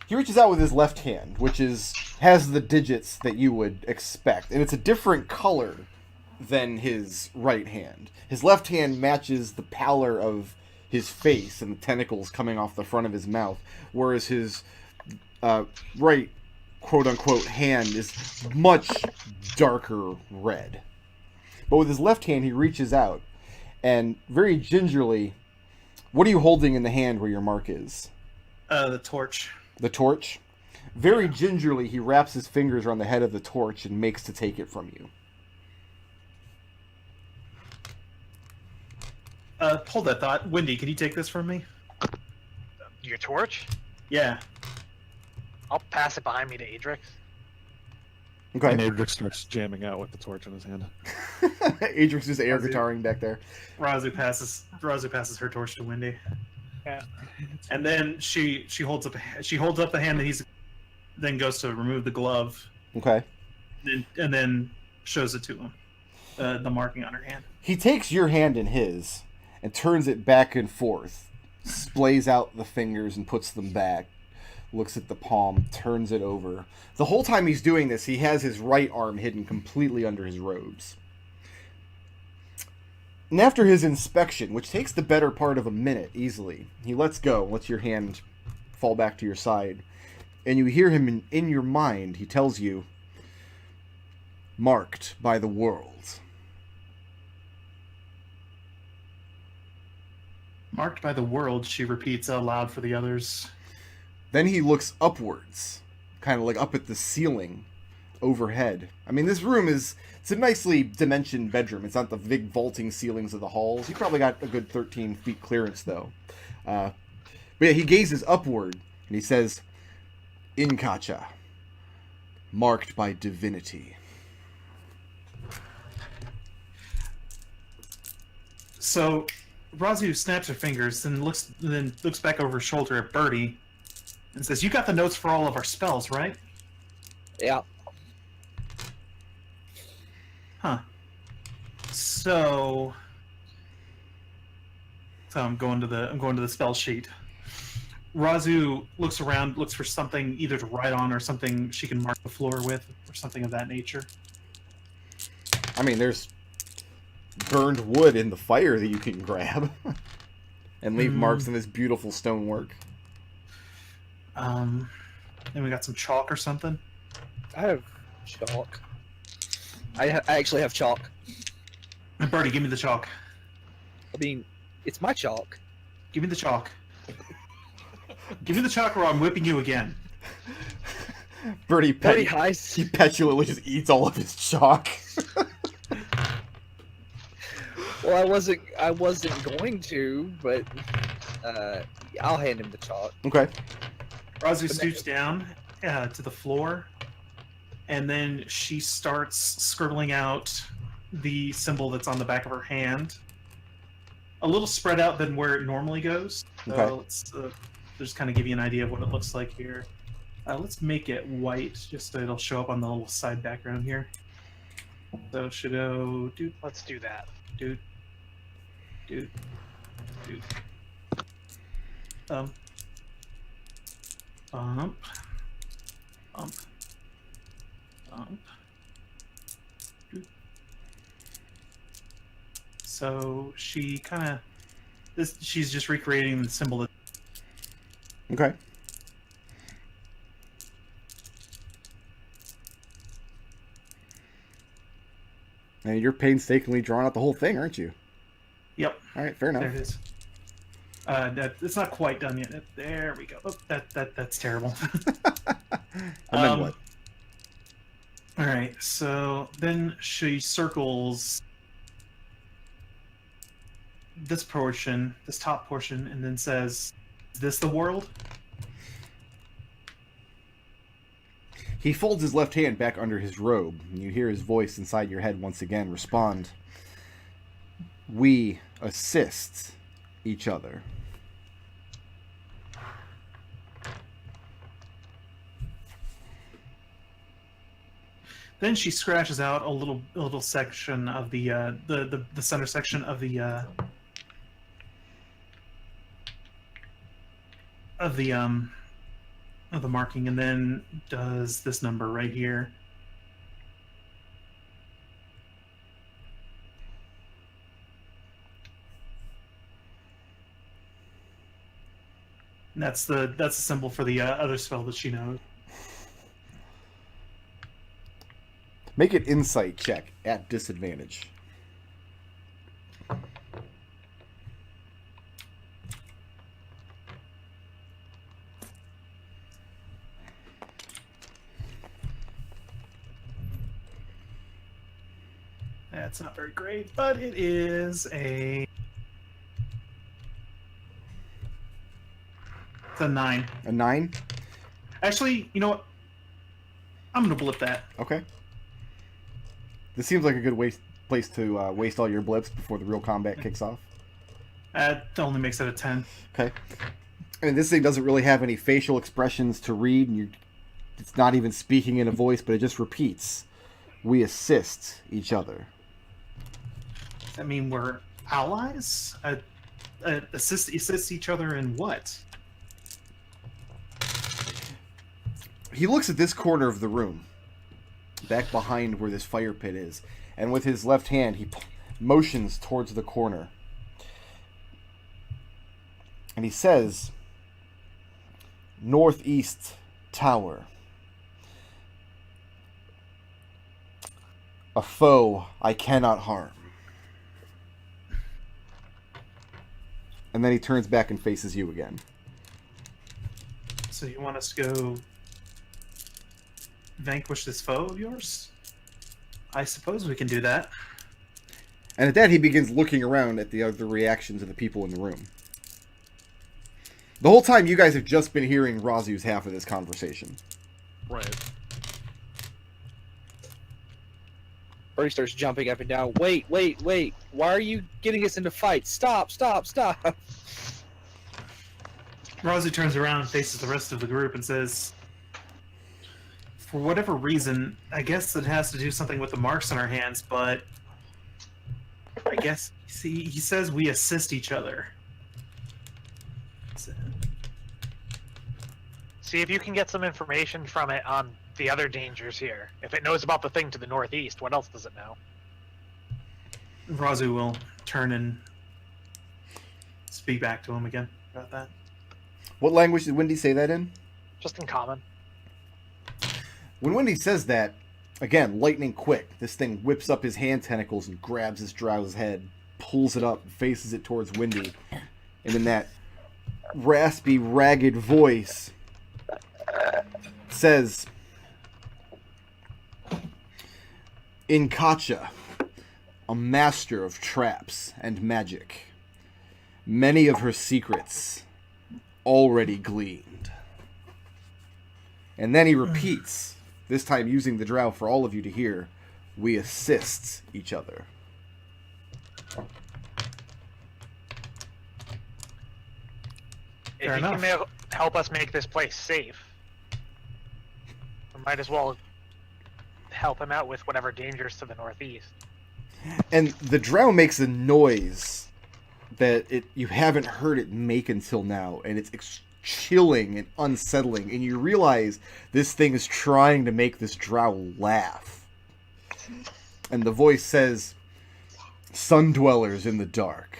[SPEAKER 1] He reaches out with his left hand, which has the digits that you would expect, and it's a different color than his right hand. His left hand matches the pallor of his face and the tentacles coming off the front of his mouth, whereas his right quote-unquote hand is much darker red. But with his left hand, he reaches out, and very gingerly, what are you holding in the hand where your mark is?
[SPEAKER 4] The torch.
[SPEAKER 1] The torch? Very gingerly, he wraps his fingers around the head of the torch and makes to take it from you.
[SPEAKER 4] Hold that thought. Wendy, can you take this from me?
[SPEAKER 3] Your torch?
[SPEAKER 4] Yeah.
[SPEAKER 3] I'll pass it behind me to Adrex.
[SPEAKER 1] Okay.
[SPEAKER 6] And Adrex starts jamming out with the torch in his hand.
[SPEAKER 1] Adrex is air guitaring back there.
[SPEAKER 4] Raazu passes her torch to Wendy.
[SPEAKER 3] Yeah.
[SPEAKER 4] And then she holds up the hand that he's then goes to remove the glove
[SPEAKER 1] Okay.
[SPEAKER 4] and then shows it to him. The marking on her hand.
[SPEAKER 1] He takes your hand in his and turns it back and forth, splays out the fingers and puts them back, looks at the palm, turns it over. The whole time he's doing this, he has his right arm hidden completely under his robes. And after his inspection, which takes the better part of a minute easily, he lets go, lets your hand fall back to your side, and you hear him in your mind. He tells you, marked by the world.
[SPEAKER 4] Marked by the world, she repeats out loud for the others.
[SPEAKER 1] Then he looks upwards, kind of like up at the ceiling overhead. I mean, this room it's a nicely dimensioned bedroom. It's not the big vaulting ceilings of the halls. He probably got a good 13 feet clearance, though. But yeah, he gazes upward, and he says, Inkacha, marked by divinity.
[SPEAKER 4] So Raazu snaps her fingers, then looks back over his shoulder at Birdie, and says, "You got the notes for all of our spells, right?"
[SPEAKER 5] Yeah.
[SPEAKER 4] Huh. So I'm going to the spell sheet. Raazu looks around, looks for something either to write on or something she can mark the floor with, or something of that nature.
[SPEAKER 1] I mean, there's burned wood in the fire that you can grab and leave marks in this beautiful stonework.
[SPEAKER 4] And we got some chalk or something.
[SPEAKER 5] I have chalk. I actually have chalk.
[SPEAKER 4] Birdie, give me the chalk.
[SPEAKER 5] I mean, it's my chalk.
[SPEAKER 4] Give me the chalk. Give me the chalk or I'm whipping you again.
[SPEAKER 1] Birdie
[SPEAKER 5] Birdie hides.
[SPEAKER 1] he petulantly just eats all of his chalk.
[SPEAKER 5] Well, I wasn't going to, but I'll hand him the chalk.
[SPEAKER 1] Okay.
[SPEAKER 4] Raazu stoops down to the floor, and then she starts scribbling out the symbol that's on the back of her hand. A little spread out than where it normally goes. So
[SPEAKER 1] Okay.
[SPEAKER 4] let's just kind of give you an idea of what it looks like here. Let's make it white, just so it'll show up on the little side background here. So should go doot,
[SPEAKER 3] Let's do that.
[SPEAKER 4] doot, doot, doot. Bump, bump, bump. Doot. So she kind of she's just recreating the symbol.
[SPEAKER 1] Okay. And you're painstakingly drawing out the whole thing, aren't you?
[SPEAKER 4] Yep.
[SPEAKER 1] All right, fair enough.
[SPEAKER 4] There it is. It's not quite done yet. There we go. Oh, that's terrible.
[SPEAKER 1] And then what?
[SPEAKER 4] All right. So then she circles this portion, this top portion, and then says, "Is this the world?"
[SPEAKER 1] He folds his left hand back under his robe, and you hear his voice inside your head once again respond, "We assist each other."
[SPEAKER 4] Then she scratches out a little section of the center section of the marking, and then does this number right here. And that's the symbol for the other spell that she knows.
[SPEAKER 1] Make an insight check at disadvantage.
[SPEAKER 4] That's not very great, but it is a... It's a 9.
[SPEAKER 1] A 9?
[SPEAKER 4] Actually, you know what? I'm going to blip that.
[SPEAKER 1] Okay. This seems like a good place to waste all your blips before the real combat kicks off.
[SPEAKER 4] That only makes it a 10.
[SPEAKER 1] Okay. And this thing doesn't really have any facial expressions to read, and it's not even speaking in a voice, but it just repeats. We assist each other.
[SPEAKER 4] Does that mean we're allies? Assist each other in what?
[SPEAKER 1] He looks at this corner of the room, back behind where this fire pit is, and with his left hand he motions towards the corner. And he says, "Northeast Tower. A foe I cannot harm." And then he turns back and faces you again.
[SPEAKER 4] So you want us to go vanquish this foe of yours? I suppose we can do that.
[SPEAKER 1] And at that, he begins looking around at the other reactions of the people in the room. The whole time, you guys have just been hearing Raazu's half of this conversation.
[SPEAKER 6] Right.
[SPEAKER 5] Birdie starts jumping up and down. Wait. Why are you getting us into fights? Stop.
[SPEAKER 4] Raazu turns around and faces the rest of the group and says, for whatever reason, I guess it has to do something with the marks on our hands, but I guess, see, he says we assist each other.
[SPEAKER 3] See if you can get some information from it on the other dangers here. If it knows about the thing to the northeast, what else does it know?
[SPEAKER 4] Raazu will turn and speak back to him again about that.
[SPEAKER 1] What language did Wendy say that in?
[SPEAKER 3] Just in common.
[SPEAKER 1] When Wendy says that, again, lightning quick, this thing whips up his hand tentacles and grabs his drow's head, pulls it up, and faces it towards Wendy. And in that raspy, ragged voice, says, Inkacha, a master of traps and magic. Many of her secrets already gleaned. And then he repeats, this time using the drow for all of you to hear, we assist each other.
[SPEAKER 3] If
[SPEAKER 4] Fair
[SPEAKER 3] you
[SPEAKER 4] enough.
[SPEAKER 3] can help us make this place safe, we might as well help him out with whatever dangers to the northeast.
[SPEAKER 1] And the drow makes a noise that you haven't heard it make until now, and it's chilling and unsettling, and you realize this thing is trying to make this drow laugh. And the voice says, Sun dwellers in the dark,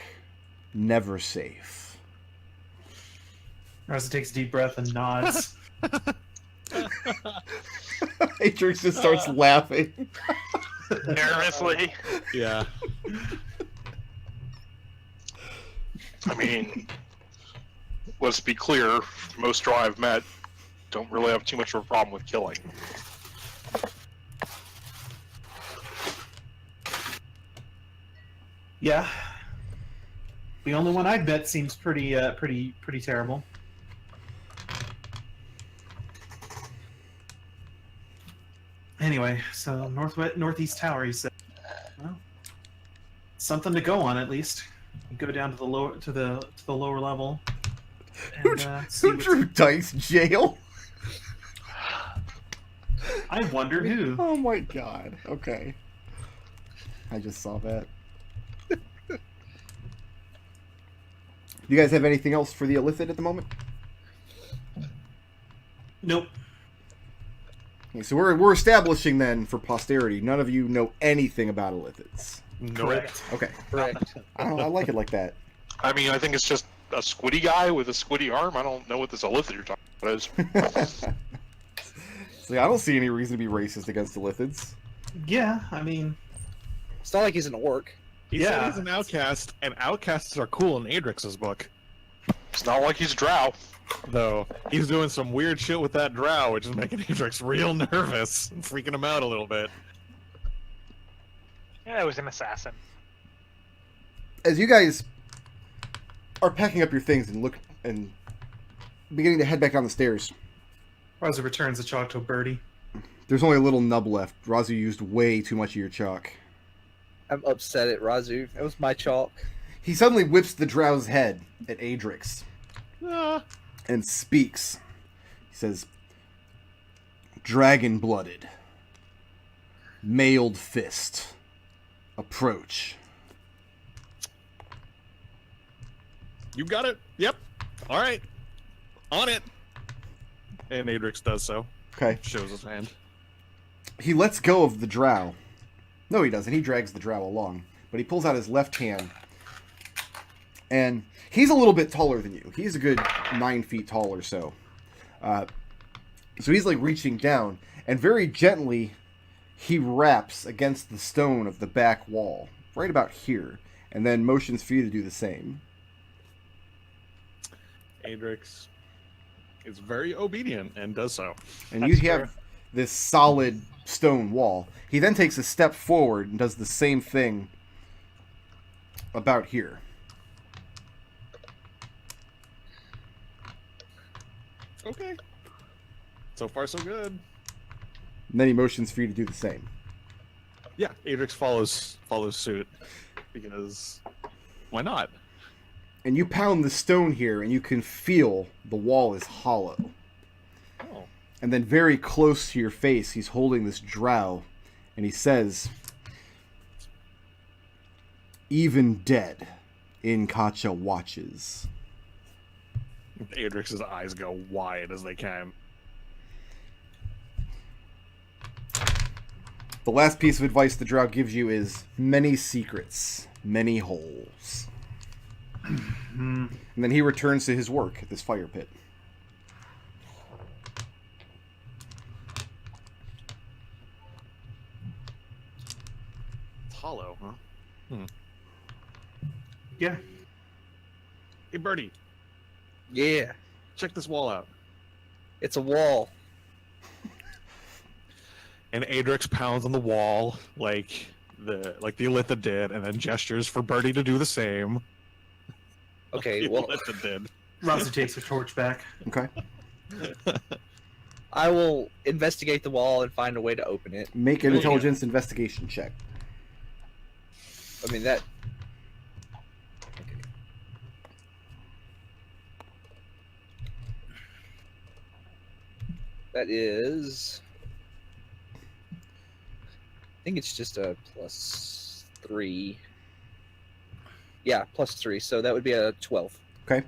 [SPEAKER 1] never safe.
[SPEAKER 4] Raazu takes a deep breath and nods.
[SPEAKER 1] Adrex just starts laughing.
[SPEAKER 3] Nervously.
[SPEAKER 6] Yeah.
[SPEAKER 2] I mean, let's be clear, most drow I've met don't really have too much of a problem with killing.
[SPEAKER 4] Yeah. The only one I bet seems pretty terrible. Anyway, so northeast tower, he said. Well, something to go on at least. You go down to the lower level. And, see
[SPEAKER 1] Who
[SPEAKER 4] what's-
[SPEAKER 1] drew dice jail?
[SPEAKER 4] I wonder who.
[SPEAKER 1] Oh my god. Okay. I just saw that. You guys have anything else for the illicit at the moment?
[SPEAKER 4] Nope.
[SPEAKER 1] Okay, so we're establishing then for posterity. None of you know anything about illicits.
[SPEAKER 4] Correct.
[SPEAKER 1] Okay.
[SPEAKER 5] Correct.
[SPEAKER 1] I like it like that.
[SPEAKER 2] I mean, I think it's just a squiddy guy with a squiddy arm. I don't know what this illicit you're talking about is.
[SPEAKER 1] See, I don't see any reason to be racist against illithids.
[SPEAKER 4] Yeah, I mean,
[SPEAKER 5] It's not like he's an orc.
[SPEAKER 6] He
[SPEAKER 4] Yeah.
[SPEAKER 6] said he's an outcast, and outcasts are cool in Adrex's book.
[SPEAKER 2] It's not like he's a drow.
[SPEAKER 6] Though he's doing some weird shit with that drow, which is making Adrex real nervous and freaking him out a little bit.
[SPEAKER 3] Yeah, it was an assassin.
[SPEAKER 1] As you guys are packing up your things and beginning to head back down the stairs,
[SPEAKER 4] Raazu returns the chalk to a Birdie.
[SPEAKER 1] there's only a little nub left. Raazu used way too much of your chalk.
[SPEAKER 5] I'm upset at Raazu. That was my chalk.
[SPEAKER 1] He suddenly whips the drow's head at Adrex
[SPEAKER 6] Ah,
[SPEAKER 1] and speaks. He says, Dragon-blooded, mailed fist, approach.
[SPEAKER 6] you got it. Yep. All right. On it. And Adrex does so.
[SPEAKER 1] Okay.
[SPEAKER 6] Shows his hand.
[SPEAKER 1] He lets go of the drow. No, he doesn't. He drags the drow along. But he pulls out his left hand. And he's a little bit taller than you. He's a good 9 feet tall or so. So he's like reaching down. And very gently, he raps against the stone of the back wall. Right about here. And then motions for you to do the same.
[SPEAKER 6] Adrex is very obedient and does so.
[SPEAKER 1] And
[SPEAKER 3] That's
[SPEAKER 1] you have this solid stone wall. He then takes a step forward and does the same thing about here.
[SPEAKER 6] Okay. So far, so good.
[SPEAKER 1] And then he motions for you to do the same.
[SPEAKER 6] Yeah, Adrex follows suit because why not?
[SPEAKER 1] And you pound the stone here, and you can feel the wall is hollow.
[SPEAKER 6] Oh.
[SPEAKER 1] And then very close to your face, he's holding this drow, and he says, "Even dead, Inkacha watches."
[SPEAKER 6] Adrex's eyes go wide as they can.
[SPEAKER 1] The last piece of advice the drow gives you is many secrets, many holes. And then he returns to his work at this fire pit.
[SPEAKER 6] It's hollow, huh?
[SPEAKER 4] Yeah.
[SPEAKER 6] Hey, Birdie,
[SPEAKER 5] Yeah,
[SPEAKER 6] check this wall out.
[SPEAKER 5] it's a wall.
[SPEAKER 6] And Adrex pounds on the wall like the Elitha did, and then gestures for Birdie to do the same.
[SPEAKER 5] Okay,
[SPEAKER 6] The
[SPEAKER 5] well,
[SPEAKER 6] Elitha did.
[SPEAKER 4] Raazu takes her torch back.
[SPEAKER 1] Okay?
[SPEAKER 5] I will investigate the wall and find a way to open it.
[SPEAKER 1] Make an
[SPEAKER 6] Yeah.
[SPEAKER 1] intelligence investigation check.
[SPEAKER 5] I mean, that... Okay. That is... I think it's just a +3. Yeah, +3, so that would be a 12.
[SPEAKER 1] Okay?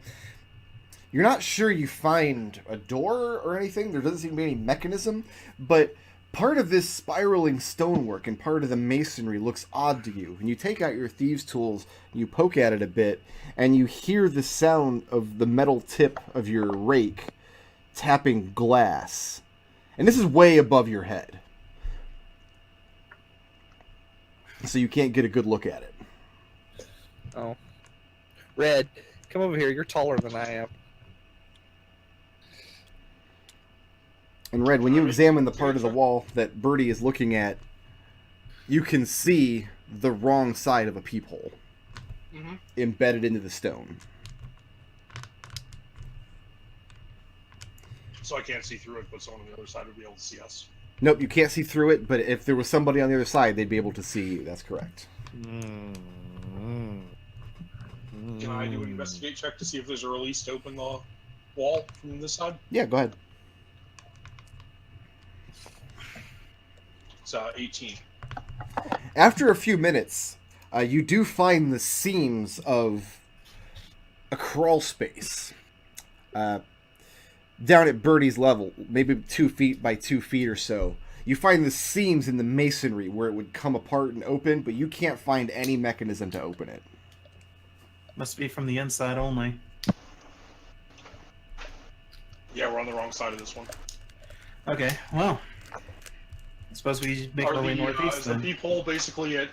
[SPEAKER 1] You're not sure you find a door or anything. There doesn't seem to be any mechanism, but part of this spiraling stonework and part of the masonry looks odd to you. And you take out your thieves' tools, you poke at it a bit, and you hear the sound of the metal tip of your rake tapping glass. And this is way above your head. So you can't get a good look at it.
[SPEAKER 5] Oh. Red, come over here. You're taller than I am.
[SPEAKER 1] And Red, when you examine the part of the wall that Birdie is looking at, you can see the wrong side of a peephole embedded into the stone.
[SPEAKER 7] So I can't see through it, but someone on the other side would be able to see us.
[SPEAKER 1] Nope, you can't see through it, but if there was somebody on the other side, they'd be able to see you. That's correct.
[SPEAKER 7] Can I do an investigate check to see if there's a release to open the wall from this side?
[SPEAKER 1] Yeah, go ahead.
[SPEAKER 7] It's 18.
[SPEAKER 1] After a few minutes, you do find the seams of a crawl space down at Birdie's level, maybe 2 feet by 2 feet or so. You find the seams in the masonry where it would come apart and open, but you can't find any mechanism to open it.
[SPEAKER 4] Must be from the inside only.
[SPEAKER 7] Yeah, we're on the wrong side of this one.
[SPEAKER 4] Okay, well. I suppose we make our way northeast
[SPEAKER 7] Is the
[SPEAKER 4] then.
[SPEAKER 7] peephole basically at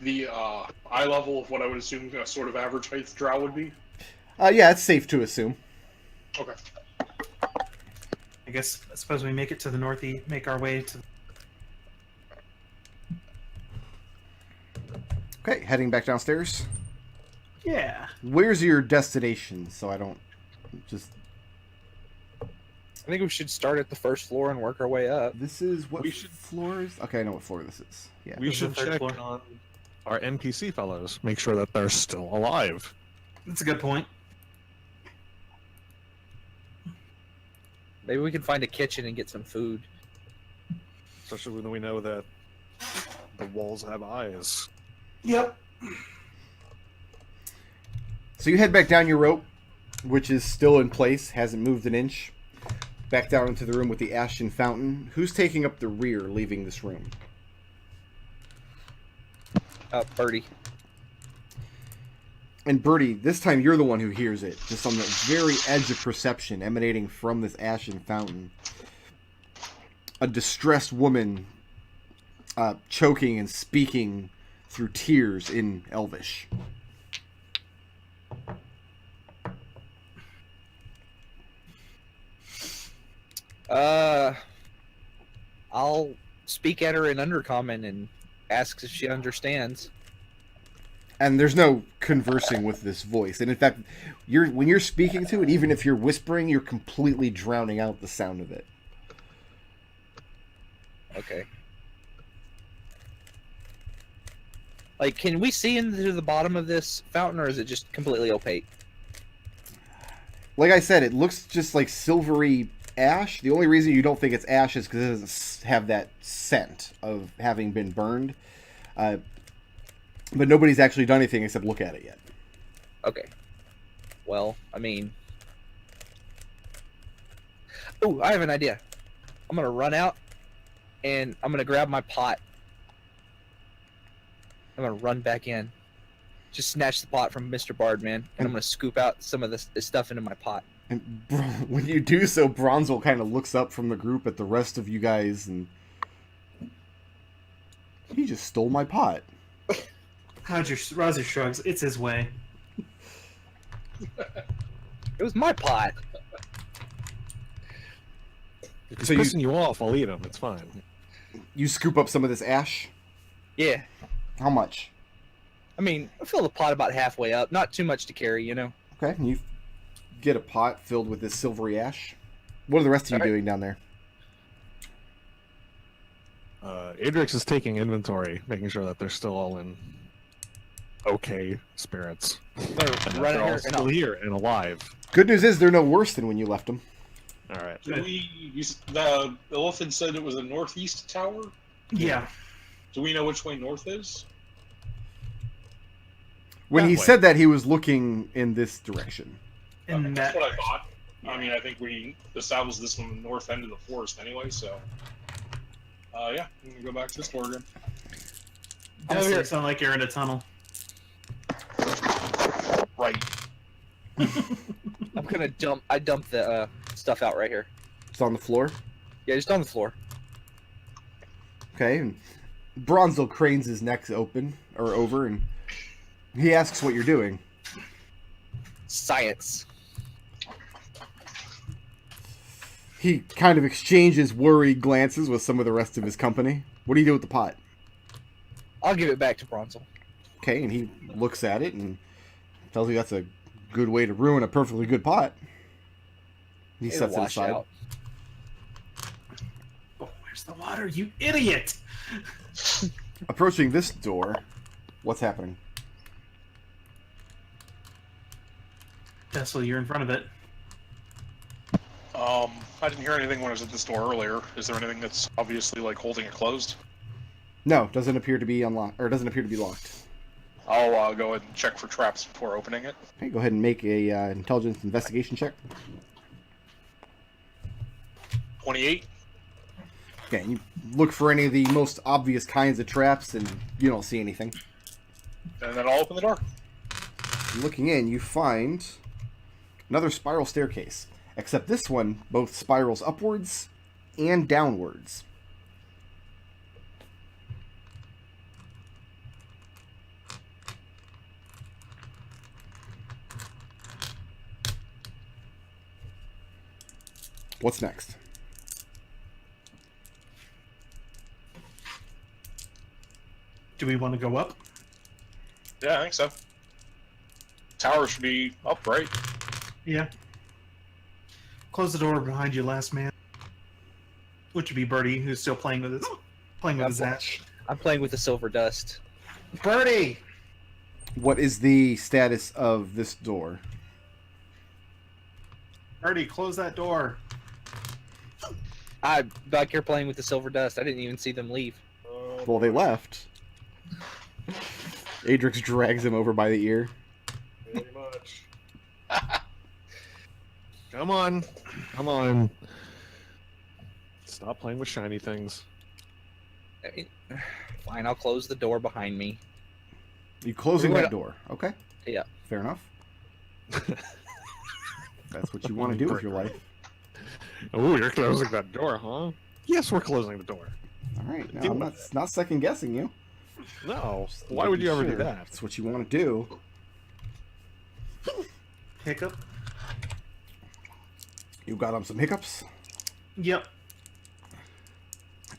[SPEAKER 7] the eye level of what I would assume a sort of average height drow would be?
[SPEAKER 1] Yeah, it's safe to assume.
[SPEAKER 7] Okay.
[SPEAKER 4] I suppose we make it to the northeast, make our way to...
[SPEAKER 1] Okay, heading back downstairs.
[SPEAKER 4] Yeah.
[SPEAKER 1] Where's your destination, so I don't just...
[SPEAKER 5] I think we should start at the first floor and work our way up.
[SPEAKER 1] This is what
[SPEAKER 6] We should-
[SPEAKER 1] floor is? Okay, I know what floor this is. Yeah.
[SPEAKER 6] We
[SPEAKER 4] This is
[SPEAKER 6] should
[SPEAKER 4] the third
[SPEAKER 6] check
[SPEAKER 4] floor.
[SPEAKER 6] on our NPC fellows, make sure that they're still alive.
[SPEAKER 4] That's a good point.
[SPEAKER 5] Maybe we can find a kitchen and get some food.
[SPEAKER 6] Especially when we know that the walls have eyes.
[SPEAKER 4] Yep.
[SPEAKER 1] So you head back down your rope, which is still in place, hasn't moved an inch. Back down into the room with the Ashen Fountain. Who's taking up the rear, leaving this room?
[SPEAKER 5] Birdie.
[SPEAKER 1] And Birdie, this time you're the one who hears it, just on the very edge of perception emanating from this Ashen Fountain. A distressed woman choking and speaking through tears in Elvish.
[SPEAKER 5] I'll speak at her in Undercommon and ask if she understands.
[SPEAKER 1] And there's no conversing with this voice. And in fact, when you're speaking to it, even if you're whispering, you're completely drowning out the sound of it.
[SPEAKER 5] Okay. Like, can we see into the bottom of this fountain, or is it just completely opaque?
[SPEAKER 1] Like I said, it looks just like silvery ash. The only reason you don't think it's ash is because it doesn't have that scent of having been burned. But nobody's actually done anything except look at it yet.
[SPEAKER 5] Okay. Well, I mean... Oh, I have an idea. I'm going to run out, and I'm going to grab my pot. I'm going to run back in. Just snatch the pot from Mr. Bardman, and I'm going to scoop out some of this stuff into my pot.
[SPEAKER 1] And when you do so, Bronzel kind of looks up from the group at the rest of you guys, and... He just stole my pot.
[SPEAKER 4] Raazu shrugs. It's his way.
[SPEAKER 5] It was my pot.
[SPEAKER 6] If he's
[SPEAKER 1] So
[SPEAKER 6] pissing you off, I'll eat him. It's fine.
[SPEAKER 1] You scoop up some of this ash?
[SPEAKER 5] Yeah.
[SPEAKER 1] How much?
[SPEAKER 5] I mean, I fill the pot about halfway up. Not too much to carry, you know?
[SPEAKER 1] Okay, and you get a pot filled with this silvery ash. What are the rest of you
[SPEAKER 5] All right.
[SPEAKER 1] doing down there?
[SPEAKER 6] Adrex is taking inventory, making sure that they're still all in okay spirits.
[SPEAKER 5] I'm gonna
[SPEAKER 6] And that
[SPEAKER 5] run in
[SPEAKER 6] they're all
[SPEAKER 5] here and
[SPEAKER 6] still
[SPEAKER 5] I'll...
[SPEAKER 6] here and alive.
[SPEAKER 1] Good news is they're no worse than when you left them.
[SPEAKER 6] All right.
[SPEAKER 7] The elephant said it was a northeast tower.
[SPEAKER 4] Yeah.
[SPEAKER 7] Do we know which way north is?
[SPEAKER 1] When
[SPEAKER 6] That
[SPEAKER 1] he
[SPEAKER 6] way.
[SPEAKER 1] said that, he was looking in this direction.
[SPEAKER 4] And
[SPEAKER 7] Okay, that's
[SPEAKER 4] that,
[SPEAKER 7] what I thought. I mean, I think we established this one the north end of the forest anyway, so... yeah, I'm gonna go back to the store again.
[SPEAKER 4] honestly,
[SPEAKER 5] here.
[SPEAKER 4] it sound like you're in a tunnel.
[SPEAKER 7] Right.
[SPEAKER 5] I'm gonna dump the stuff out right here.
[SPEAKER 1] It's on the floor.
[SPEAKER 5] Yeah, just on the floor.
[SPEAKER 1] Okay, and Bronzel cranes his neck over, and he asks what you're doing.
[SPEAKER 5] Science.
[SPEAKER 1] He kind of exchanges worried glances with some of the rest of his company. What do you do with the pot?
[SPEAKER 5] I'll give it back to Bronzel.
[SPEAKER 1] Okay, and he looks at it and tells you that's a good way to ruin a perfectly good pot. He
[SPEAKER 5] It'll
[SPEAKER 1] sets it
[SPEAKER 5] wash
[SPEAKER 1] aside.
[SPEAKER 5] out.
[SPEAKER 4] Oh, where's the water, you idiot?
[SPEAKER 1] Approaching this door, what's happening?
[SPEAKER 4] Destil, you're in front of it.
[SPEAKER 7] I didn't hear anything when I was at the store earlier. Is there anything that's obviously, like, holding it closed?
[SPEAKER 1] No, doesn't appear to be unlocked, or doesn't appear to be locked.
[SPEAKER 7] I'll go ahead and check for traps before opening it.
[SPEAKER 1] Okay, go ahead and make a intelligence investigation check.
[SPEAKER 7] 28.
[SPEAKER 1] Okay, and you look for any of the most obvious kinds of traps, and you don't see anything.
[SPEAKER 7] And then I'll open the door.
[SPEAKER 1] Looking in, you find another spiral staircase. Except this one both spirals upwards and downwards. What's next?
[SPEAKER 4] Do we want to go up?
[SPEAKER 7] Yeah, I think so. Tower should be up, right?
[SPEAKER 4] Yeah. Close the door behind you, last man. Which would be Birdie, who's still playing with his ash.
[SPEAKER 5] I'm playing with the silver dust.
[SPEAKER 4] Birdie!
[SPEAKER 1] What is the status of this door?
[SPEAKER 4] Birdie, close that door.
[SPEAKER 5] I'm back here playing with the silver dust. I didn't even see them leave.
[SPEAKER 1] Well, they left. Adrex drags him over by the ear.
[SPEAKER 7] Very much.
[SPEAKER 6] Come on. Come on. Stop playing with shiny things.
[SPEAKER 5] I mean, fine, I'll close the door behind me.
[SPEAKER 1] You closing
[SPEAKER 5] We're
[SPEAKER 1] that
[SPEAKER 5] gonna-
[SPEAKER 1] door? Okay.
[SPEAKER 5] Yeah.
[SPEAKER 1] Fair enough. That's what you want to do with your life.
[SPEAKER 6] Oh, you're closing that door, huh? Yes, we're closing the door.
[SPEAKER 1] All right. Now,
[SPEAKER 6] Deal
[SPEAKER 1] I'm
[SPEAKER 6] with
[SPEAKER 1] not second guessing you.
[SPEAKER 6] No.
[SPEAKER 1] Just
[SPEAKER 6] Why would
[SPEAKER 1] making
[SPEAKER 6] you ever do
[SPEAKER 1] sure
[SPEAKER 6] that?
[SPEAKER 1] That's what you want to do.
[SPEAKER 4] Hiccup.
[SPEAKER 1] You got him some hiccups.
[SPEAKER 4] Yep.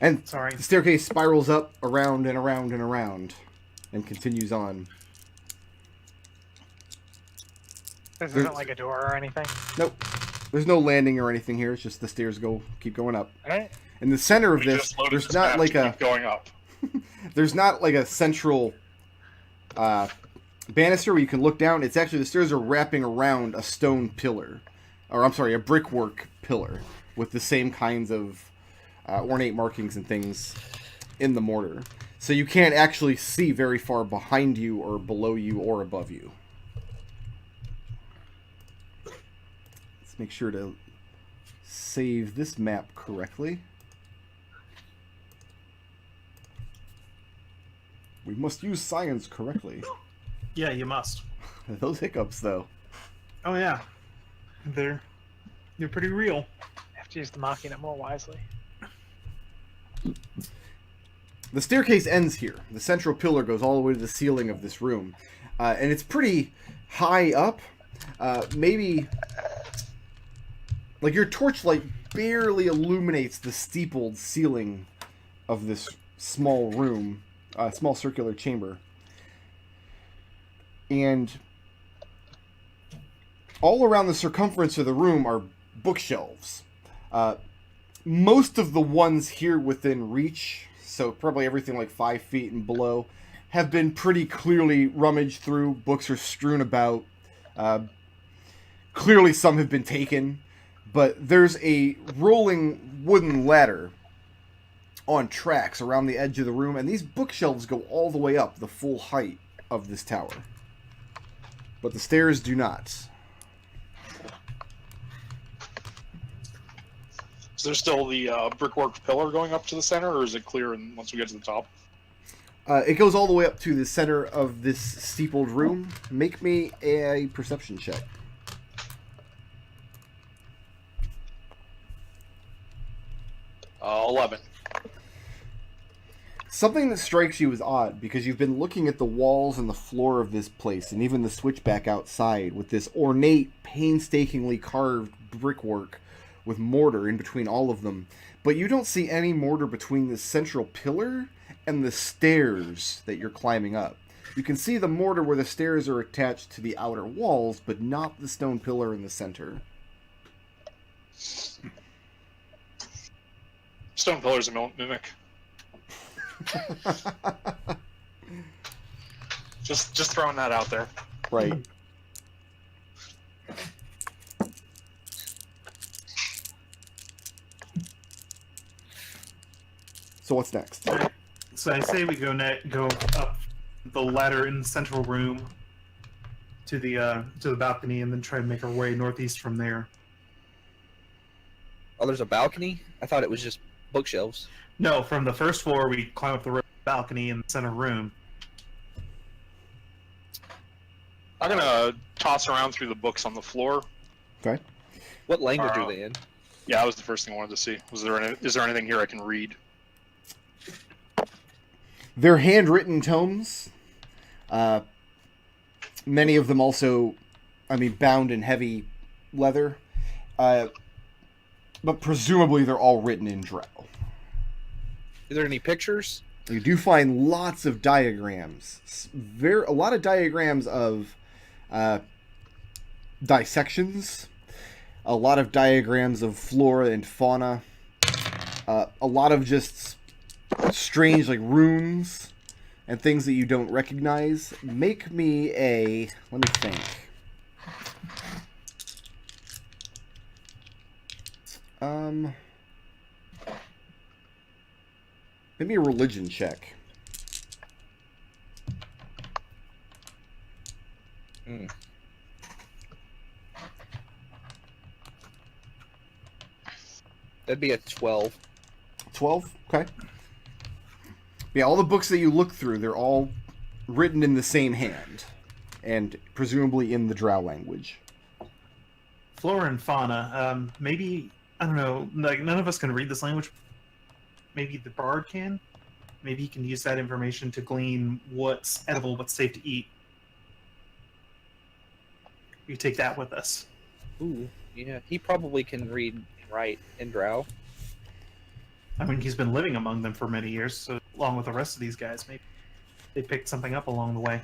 [SPEAKER 1] And
[SPEAKER 4] Sorry.
[SPEAKER 1] the staircase spirals up around and around and around and continues on.
[SPEAKER 3] This
[SPEAKER 1] There's-
[SPEAKER 3] isn't like a door or anything.
[SPEAKER 1] Nope. There's no landing or anything here. It's just the stairs keep going up.
[SPEAKER 3] Alright.
[SPEAKER 1] In the center of
[SPEAKER 2] We
[SPEAKER 1] this,
[SPEAKER 2] just loaded
[SPEAKER 1] there's
[SPEAKER 2] this
[SPEAKER 1] not
[SPEAKER 2] map
[SPEAKER 1] like
[SPEAKER 2] to
[SPEAKER 1] a
[SPEAKER 2] keep going up.
[SPEAKER 1] there's not like a central banister where you can look down. It's actually the stairs are wrapping around a stone pillar, or I'm sorry, a brickwork pillar with the same kinds of ornate markings and things in the mortar. So you can't actually see very far behind you or below you or above you. Let's make sure to save this map correctly. We must use science correctly.
[SPEAKER 4] Yeah, you must.
[SPEAKER 1] Those hiccups, though.
[SPEAKER 4] Oh yeah, they're pretty real.
[SPEAKER 3] Have to use the Machina more wisely.
[SPEAKER 1] The staircase ends here. The central pillar goes all the way to the ceiling of this room. And it's pretty high up. Maybe... like your torchlight barely illuminates the steepled ceiling of this small room. Small circular chamber. And all around the circumference of the room are bookshelves. Most of the ones here within reach, so probably everything like 5 feet and below, have been pretty clearly rummaged through. Books are strewn about. Clearly some have been taken. But there's a rolling wooden ladder on tracks around the edge of the room, and these bookshelves go all the way up the full height of this tower. But the stairs do not.
[SPEAKER 2] Is there still the brickwork pillar going up to the center, or is it clear once we get to the top?
[SPEAKER 1] It goes all the way up to the center of this steepled room. Make me a perception check.
[SPEAKER 2] Uh, 11.
[SPEAKER 1] Something that strikes you as odd, because you've been looking at the walls and the floor of this place, and even the switchback outside, with this ornate, painstakingly carved brickwork with mortar in between all of them. But you don't see any mortar between the central pillar and the stairs that you're climbing up. You can see the mortar where the stairs are attached to the outer walls, but not the stone pillar in the center.
[SPEAKER 2] Stone pillars a mimic. Just throwing that out there.
[SPEAKER 1] Right. So what's next?
[SPEAKER 4] So I say we go up the ladder in the central room to the balcony, and then try to make our way northeast from there.
[SPEAKER 5] Oh, there's a balcony? I thought it was just bookshelves.
[SPEAKER 4] No, from the first floor we climb up the balcony in the center room.
[SPEAKER 2] I'm gonna toss around through the books on the floor.
[SPEAKER 1] Okay.
[SPEAKER 5] What language are they in?
[SPEAKER 2] Yeah, that was the first thing I wanted to see. Is there anything here I can read?
[SPEAKER 1] They're handwritten tomes. Many of them also, bound in heavy leather. But presumably they're all written in Drow.
[SPEAKER 5] Is there any pictures?
[SPEAKER 1] You do find lots of diagrams. A lot of diagrams of dissections. A lot of diagrams of flora and fauna. A lot of just strange runes and things that you don't recognize. Make me a... let me think. Maybe a religion check.
[SPEAKER 5] That'd be a 12.
[SPEAKER 1] 12? Okay. Yeah, all the books that you look through, they're all written in the same hand. And presumably in the Drow language.
[SPEAKER 4] Flora and fauna. Maybe, I don't know, none of us can read this language. Maybe the bard can? Maybe he can use that information to glean what's edible, what's safe to eat. We take that with us.
[SPEAKER 5] Ooh, yeah. He probably can read and write in Drow.
[SPEAKER 4] I mean, he's been living among them for many years, so along with the rest of these guys, maybe they picked something up along the way.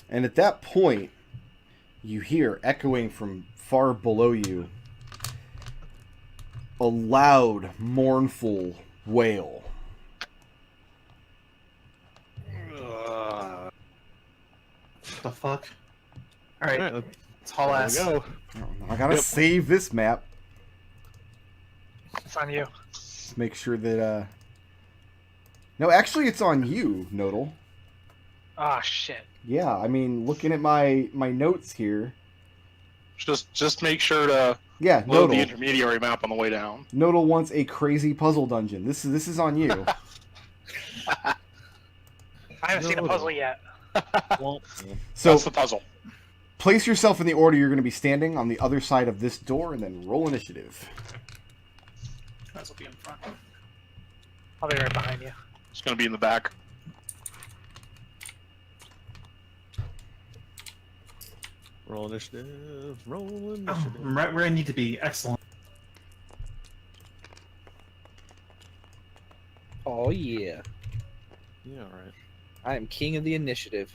[SPEAKER 1] And at that point, you hear echoing from far below you a loud, mournful wail.
[SPEAKER 4] The fuck? Alright,
[SPEAKER 6] Alright,
[SPEAKER 4] let's haul ass.
[SPEAKER 6] there we go.
[SPEAKER 1] I gotta save this map.
[SPEAKER 3] It's on you.
[SPEAKER 1] Let's make sure that, No, actually, it's on you, Nodal.
[SPEAKER 3] Ah, shit.
[SPEAKER 1] Yeah, I mean, looking at my notes here.
[SPEAKER 2] Just make sure to
[SPEAKER 1] Yeah,
[SPEAKER 2] load the
[SPEAKER 1] Nodal.
[SPEAKER 2] intermediary map on the way down.
[SPEAKER 1] Nodal wants a crazy puzzle dungeon. This is on you.
[SPEAKER 3] I haven't seen a puzzle yet.
[SPEAKER 6] Well,
[SPEAKER 1] So
[SPEAKER 2] That's the puzzle.
[SPEAKER 1] place yourself in the order you're going to be standing on the other side of this door, and then roll initiative.
[SPEAKER 4] Guys will be in front.
[SPEAKER 3] I'll be right behind you.
[SPEAKER 2] It's gonna be in the back.
[SPEAKER 6] roll initiative. Roll
[SPEAKER 4] Oh,
[SPEAKER 6] initiative.
[SPEAKER 4] I'm right where I need to be. Excellent.
[SPEAKER 5] Oh yeah,
[SPEAKER 6] Yeah, all right.
[SPEAKER 5] I am king of the initiative.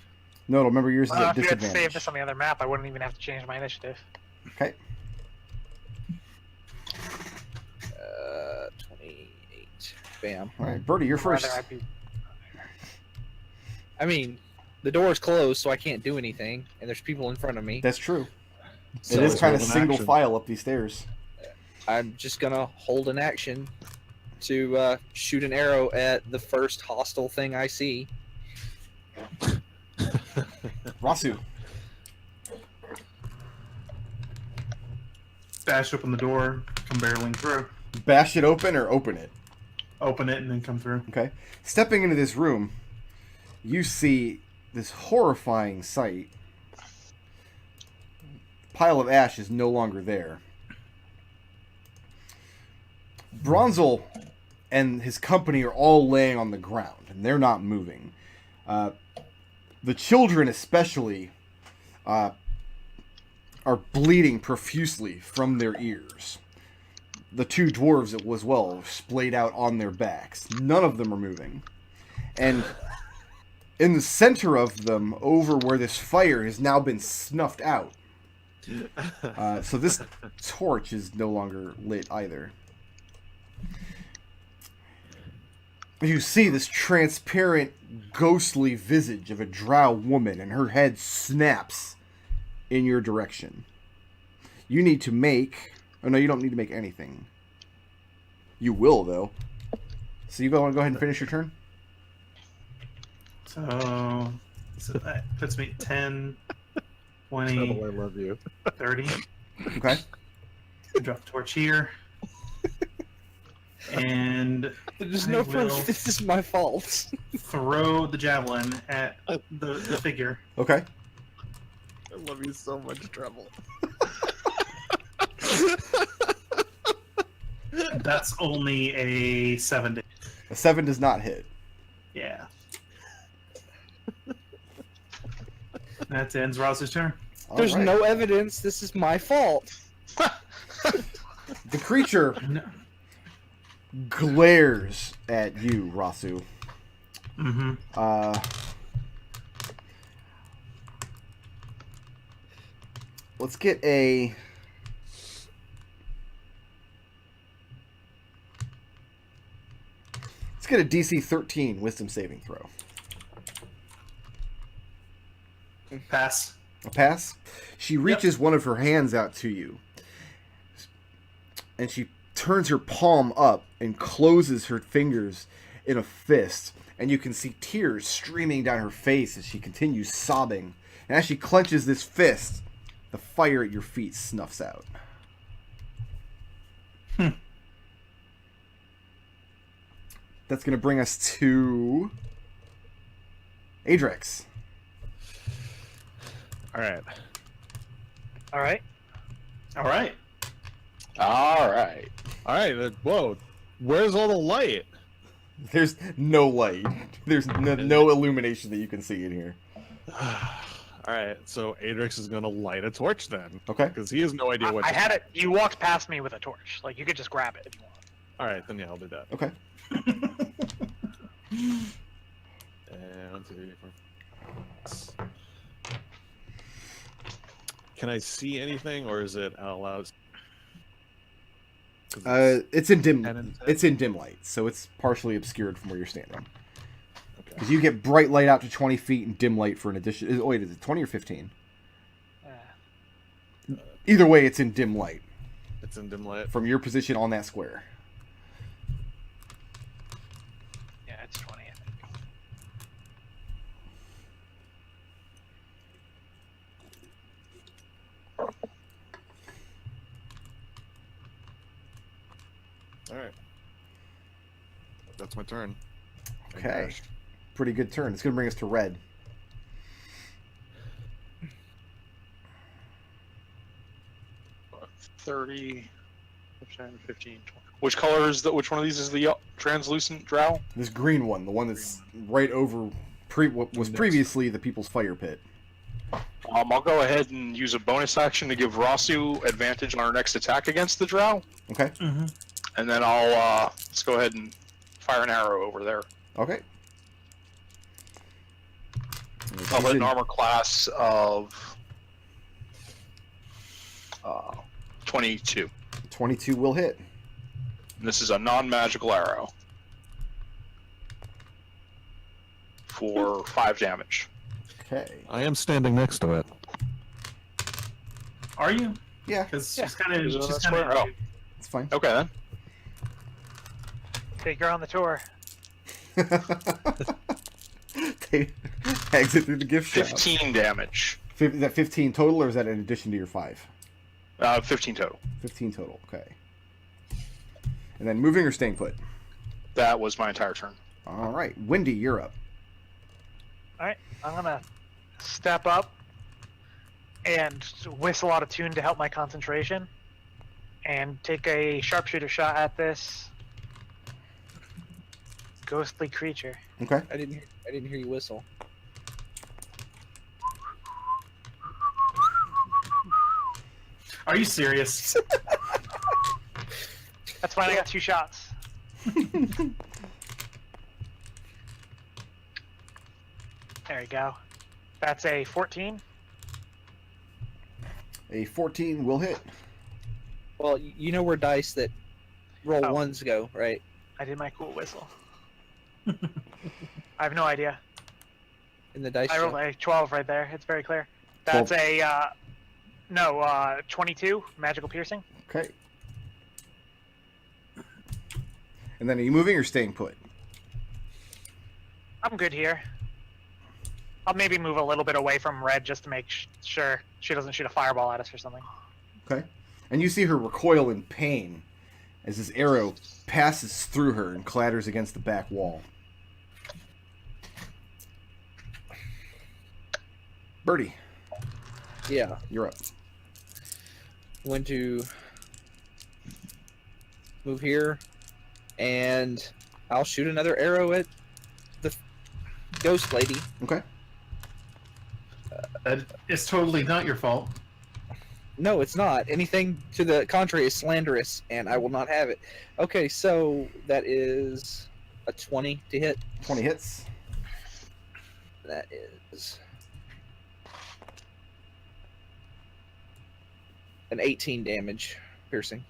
[SPEAKER 1] Nodal, remember yours is
[SPEAKER 3] Well,
[SPEAKER 1] at
[SPEAKER 3] if you had saved
[SPEAKER 1] disadvantage.
[SPEAKER 3] this on the other map, I wouldn't even have to change my initiative.
[SPEAKER 1] Okay.
[SPEAKER 5] 28. Bam.
[SPEAKER 1] All right, Birdie, you're first.
[SPEAKER 3] Rather, I'd be...
[SPEAKER 5] I mean, the door's closed, so I can't do anything, and there's people in front of me.
[SPEAKER 1] That's true.
[SPEAKER 5] So
[SPEAKER 1] it is kind of
[SPEAKER 6] Hold an
[SPEAKER 1] single
[SPEAKER 6] action.
[SPEAKER 1] file up these stairs.
[SPEAKER 5] I'm just gonna hold an action to shoot an arrow at the first hostile thing I see.
[SPEAKER 1] Raazu.
[SPEAKER 4] Bash open the door, come barreling through.
[SPEAKER 1] Bash it open or open it.
[SPEAKER 4] Open it and then come through.
[SPEAKER 1] Okay. Stepping into this room, you see this horrifying sight. Pile of ash is no longer there. Bronzel and his company are all laying on the ground, and they're not moving. The children especially are bleeding profusely from their ears. The two dwarves as well are splayed out on their backs. None of them are moving. And in the center of them, over where this fire has now been snuffed out. So this torch is no longer lit either. You see this transparent, ghostly visage of a drow woman, and her head snaps in your direction. You need to make... Oh, no, you don't need to make anything. You will, though. So you want to go ahead and finish your turn?
[SPEAKER 4] So that puts me at 10, 20,
[SPEAKER 6] Treble, I love you.
[SPEAKER 4] 30.
[SPEAKER 1] Okay.
[SPEAKER 4] Drop the torch here. And
[SPEAKER 5] There's
[SPEAKER 4] I
[SPEAKER 5] no
[SPEAKER 4] will-
[SPEAKER 5] proof this is my fault.
[SPEAKER 4] throw the javelin at the figure.
[SPEAKER 1] Okay.
[SPEAKER 6] I love you so much, Treble.
[SPEAKER 4] That's only a 7 to...
[SPEAKER 1] A 7 does not hit.
[SPEAKER 4] Yeah. That ends Rouse's turn.
[SPEAKER 5] There's
[SPEAKER 1] All right.
[SPEAKER 5] no evidence this is my fault.
[SPEAKER 1] The creature
[SPEAKER 4] No.
[SPEAKER 1] glares at you, Raazu.
[SPEAKER 4] Mm-hmm.
[SPEAKER 1] Let's get a... Let's get a DC 13 Wisdom saving throw.
[SPEAKER 4] Pass.
[SPEAKER 1] A pass? She reaches one of her hands out to you. And she turns her palm up and closes her fingers in a fist. And you can see tears streaming down her face as she continues sobbing. And as she clenches this fist, the fire at your feet snuffs out. That's going to bring us to Adrex.
[SPEAKER 6] All right.
[SPEAKER 3] All right.
[SPEAKER 4] All right.
[SPEAKER 2] All right.
[SPEAKER 6] All right. Whoa. Where's all the light?
[SPEAKER 1] There's no light. There's no illumination that you can see in here.
[SPEAKER 6] All right. So Adrex is gonna light a torch then,
[SPEAKER 1] Okay.
[SPEAKER 6] because he has no idea what.
[SPEAKER 3] I
[SPEAKER 6] to
[SPEAKER 3] had
[SPEAKER 6] do.
[SPEAKER 3] it. You walked past me with a torch. Like, you could just grab it if you want.
[SPEAKER 6] All right, then yeah, I'll do that.
[SPEAKER 1] Okay.
[SPEAKER 6] And 1, 2, 3, 4. Can I see anything, or is it allowed?
[SPEAKER 1] It's in dim.
[SPEAKER 6] 10 and 10?
[SPEAKER 1] It's in dim light, so it's partially obscured from where you're standing.
[SPEAKER 6] Okay.
[SPEAKER 1] Because you get bright light out to 20 feet and dim light for an addition. Wait, is it 20 or 15? Either way, it's in dim light
[SPEAKER 6] It's in dim light.
[SPEAKER 1] from your position on that square.
[SPEAKER 3] Yeah, it's 20. I think.
[SPEAKER 6] All right. That's my turn. I
[SPEAKER 1] Okay.
[SPEAKER 6] dashed.
[SPEAKER 1] Pretty good turn. It's going to bring us to red.
[SPEAKER 2] What, 30, 10, 15, 20. Which color is the? Which one of these is the translucent drow?
[SPEAKER 1] This green one, the one that's right over what was previously the People's Fire Pit.
[SPEAKER 2] I'll go ahead and use a bonus action to give Raazu advantage on our next attack against the drow,
[SPEAKER 1] Okay.
[SPEAKER 4] Mm-hmm.
[SPEAKER 2] and then I'll let's go ahead and fire an arrow over there.
[SPEAKER 1] Okay.
[SPEAKER 2] I'll hit an armor class of 22.
[SPEAKER 1] 22 will hit.
[SPEAKER 2] And this is a non-magical arrow for 5 damage.
[SPEAKER 1] Okay.
[SPEAKER 6] I am standing next to it.
[SPEAKER 4] Are you?
[SPEAKER 1] Yeah,
[SPEAKER 4] Because
[SPEAKER 2] Yeah.
[SPEAKER 4] she's kind of.
[SPEAKER 2] Is it on
[SPEAKER 4] She's
[SPEAKER 2] that
[SPEAKER 4] kind
[SPEAKER 2] square?
[SPEAKER 4] of.
[SPEAKER 1] it's fine.
[SPEAKER 2] Okay then.
[SPEAKER 3] Take her on the tour.
[SPEAKER 1] They exit through the gift shop.
[SPEAKER 2] 15 damage.
[SPEAKER 1] Is that 15 total, or is that in addition to your 5?
[SPEAKER 2] 15 total.
[SPEAKER 1] 15 total. Okay. And then moving or staying put?
[SPEAKER 2] That was my entire turn.
[SPEAKER 1] All right. Wendy, you're up.
[SPEAKER 3] Alright, I'm gonna step up and whistle out a tune to help my concentration and take a sharpshooter shot at this ghostly creature.
[SPEAKER 1] Okay.
[SPEAKER 5] I didn't hear you whistle.
[SPEAKER 4] Are you serious?
[SPEAKER 3] That's fine, I got 2 shots. There you go. That's a 14.
[SPEAKER 1] A 14 will hit.
[SPEAKER 5] Well, you know where dice that roll
[SPEAKER 3] Oh.
[SPEAKER 5] ones go, right?
[SPEAKER 3] I did my cool whistle. I have no idea.
[SPEAKER 5] In the dice.
[SPEAKER 3] I rolled
[SPEAKER 5] tray.
[SPEAKER 3] a 12 right there. It's very clear. That's a 22 magical piercing.
[SPEAKER 1] Okay. And then are you moving or staying put?
[SPEAKER 3] I'm good here. I'll maybe move a little bit away from red just to make sure she doesn't shoot a fireball at us or something.
[SPEAKER 1] Okay. And you see her recoil in pain as this arrow passes through her and clatters against the back wall. Birdie,
[SPEAKER 5] Yeah.
[SPEAKER 1] you're up.
[SPEAKER 5] I'm going to move here, and I'll shoot another arrow at the ghost lady.
[SPEAKER 1] Okay.
[SPEAKER 4] It's totally not your fault.
[SPEAKER 5] No, it's not. Anything to the contrary is slanderous, and I will not have it. Okay, so that is a 20 to hit.
[SPEAKER 1] 20 hits.
[SPEAKER 5] That is an 18 damage piercing.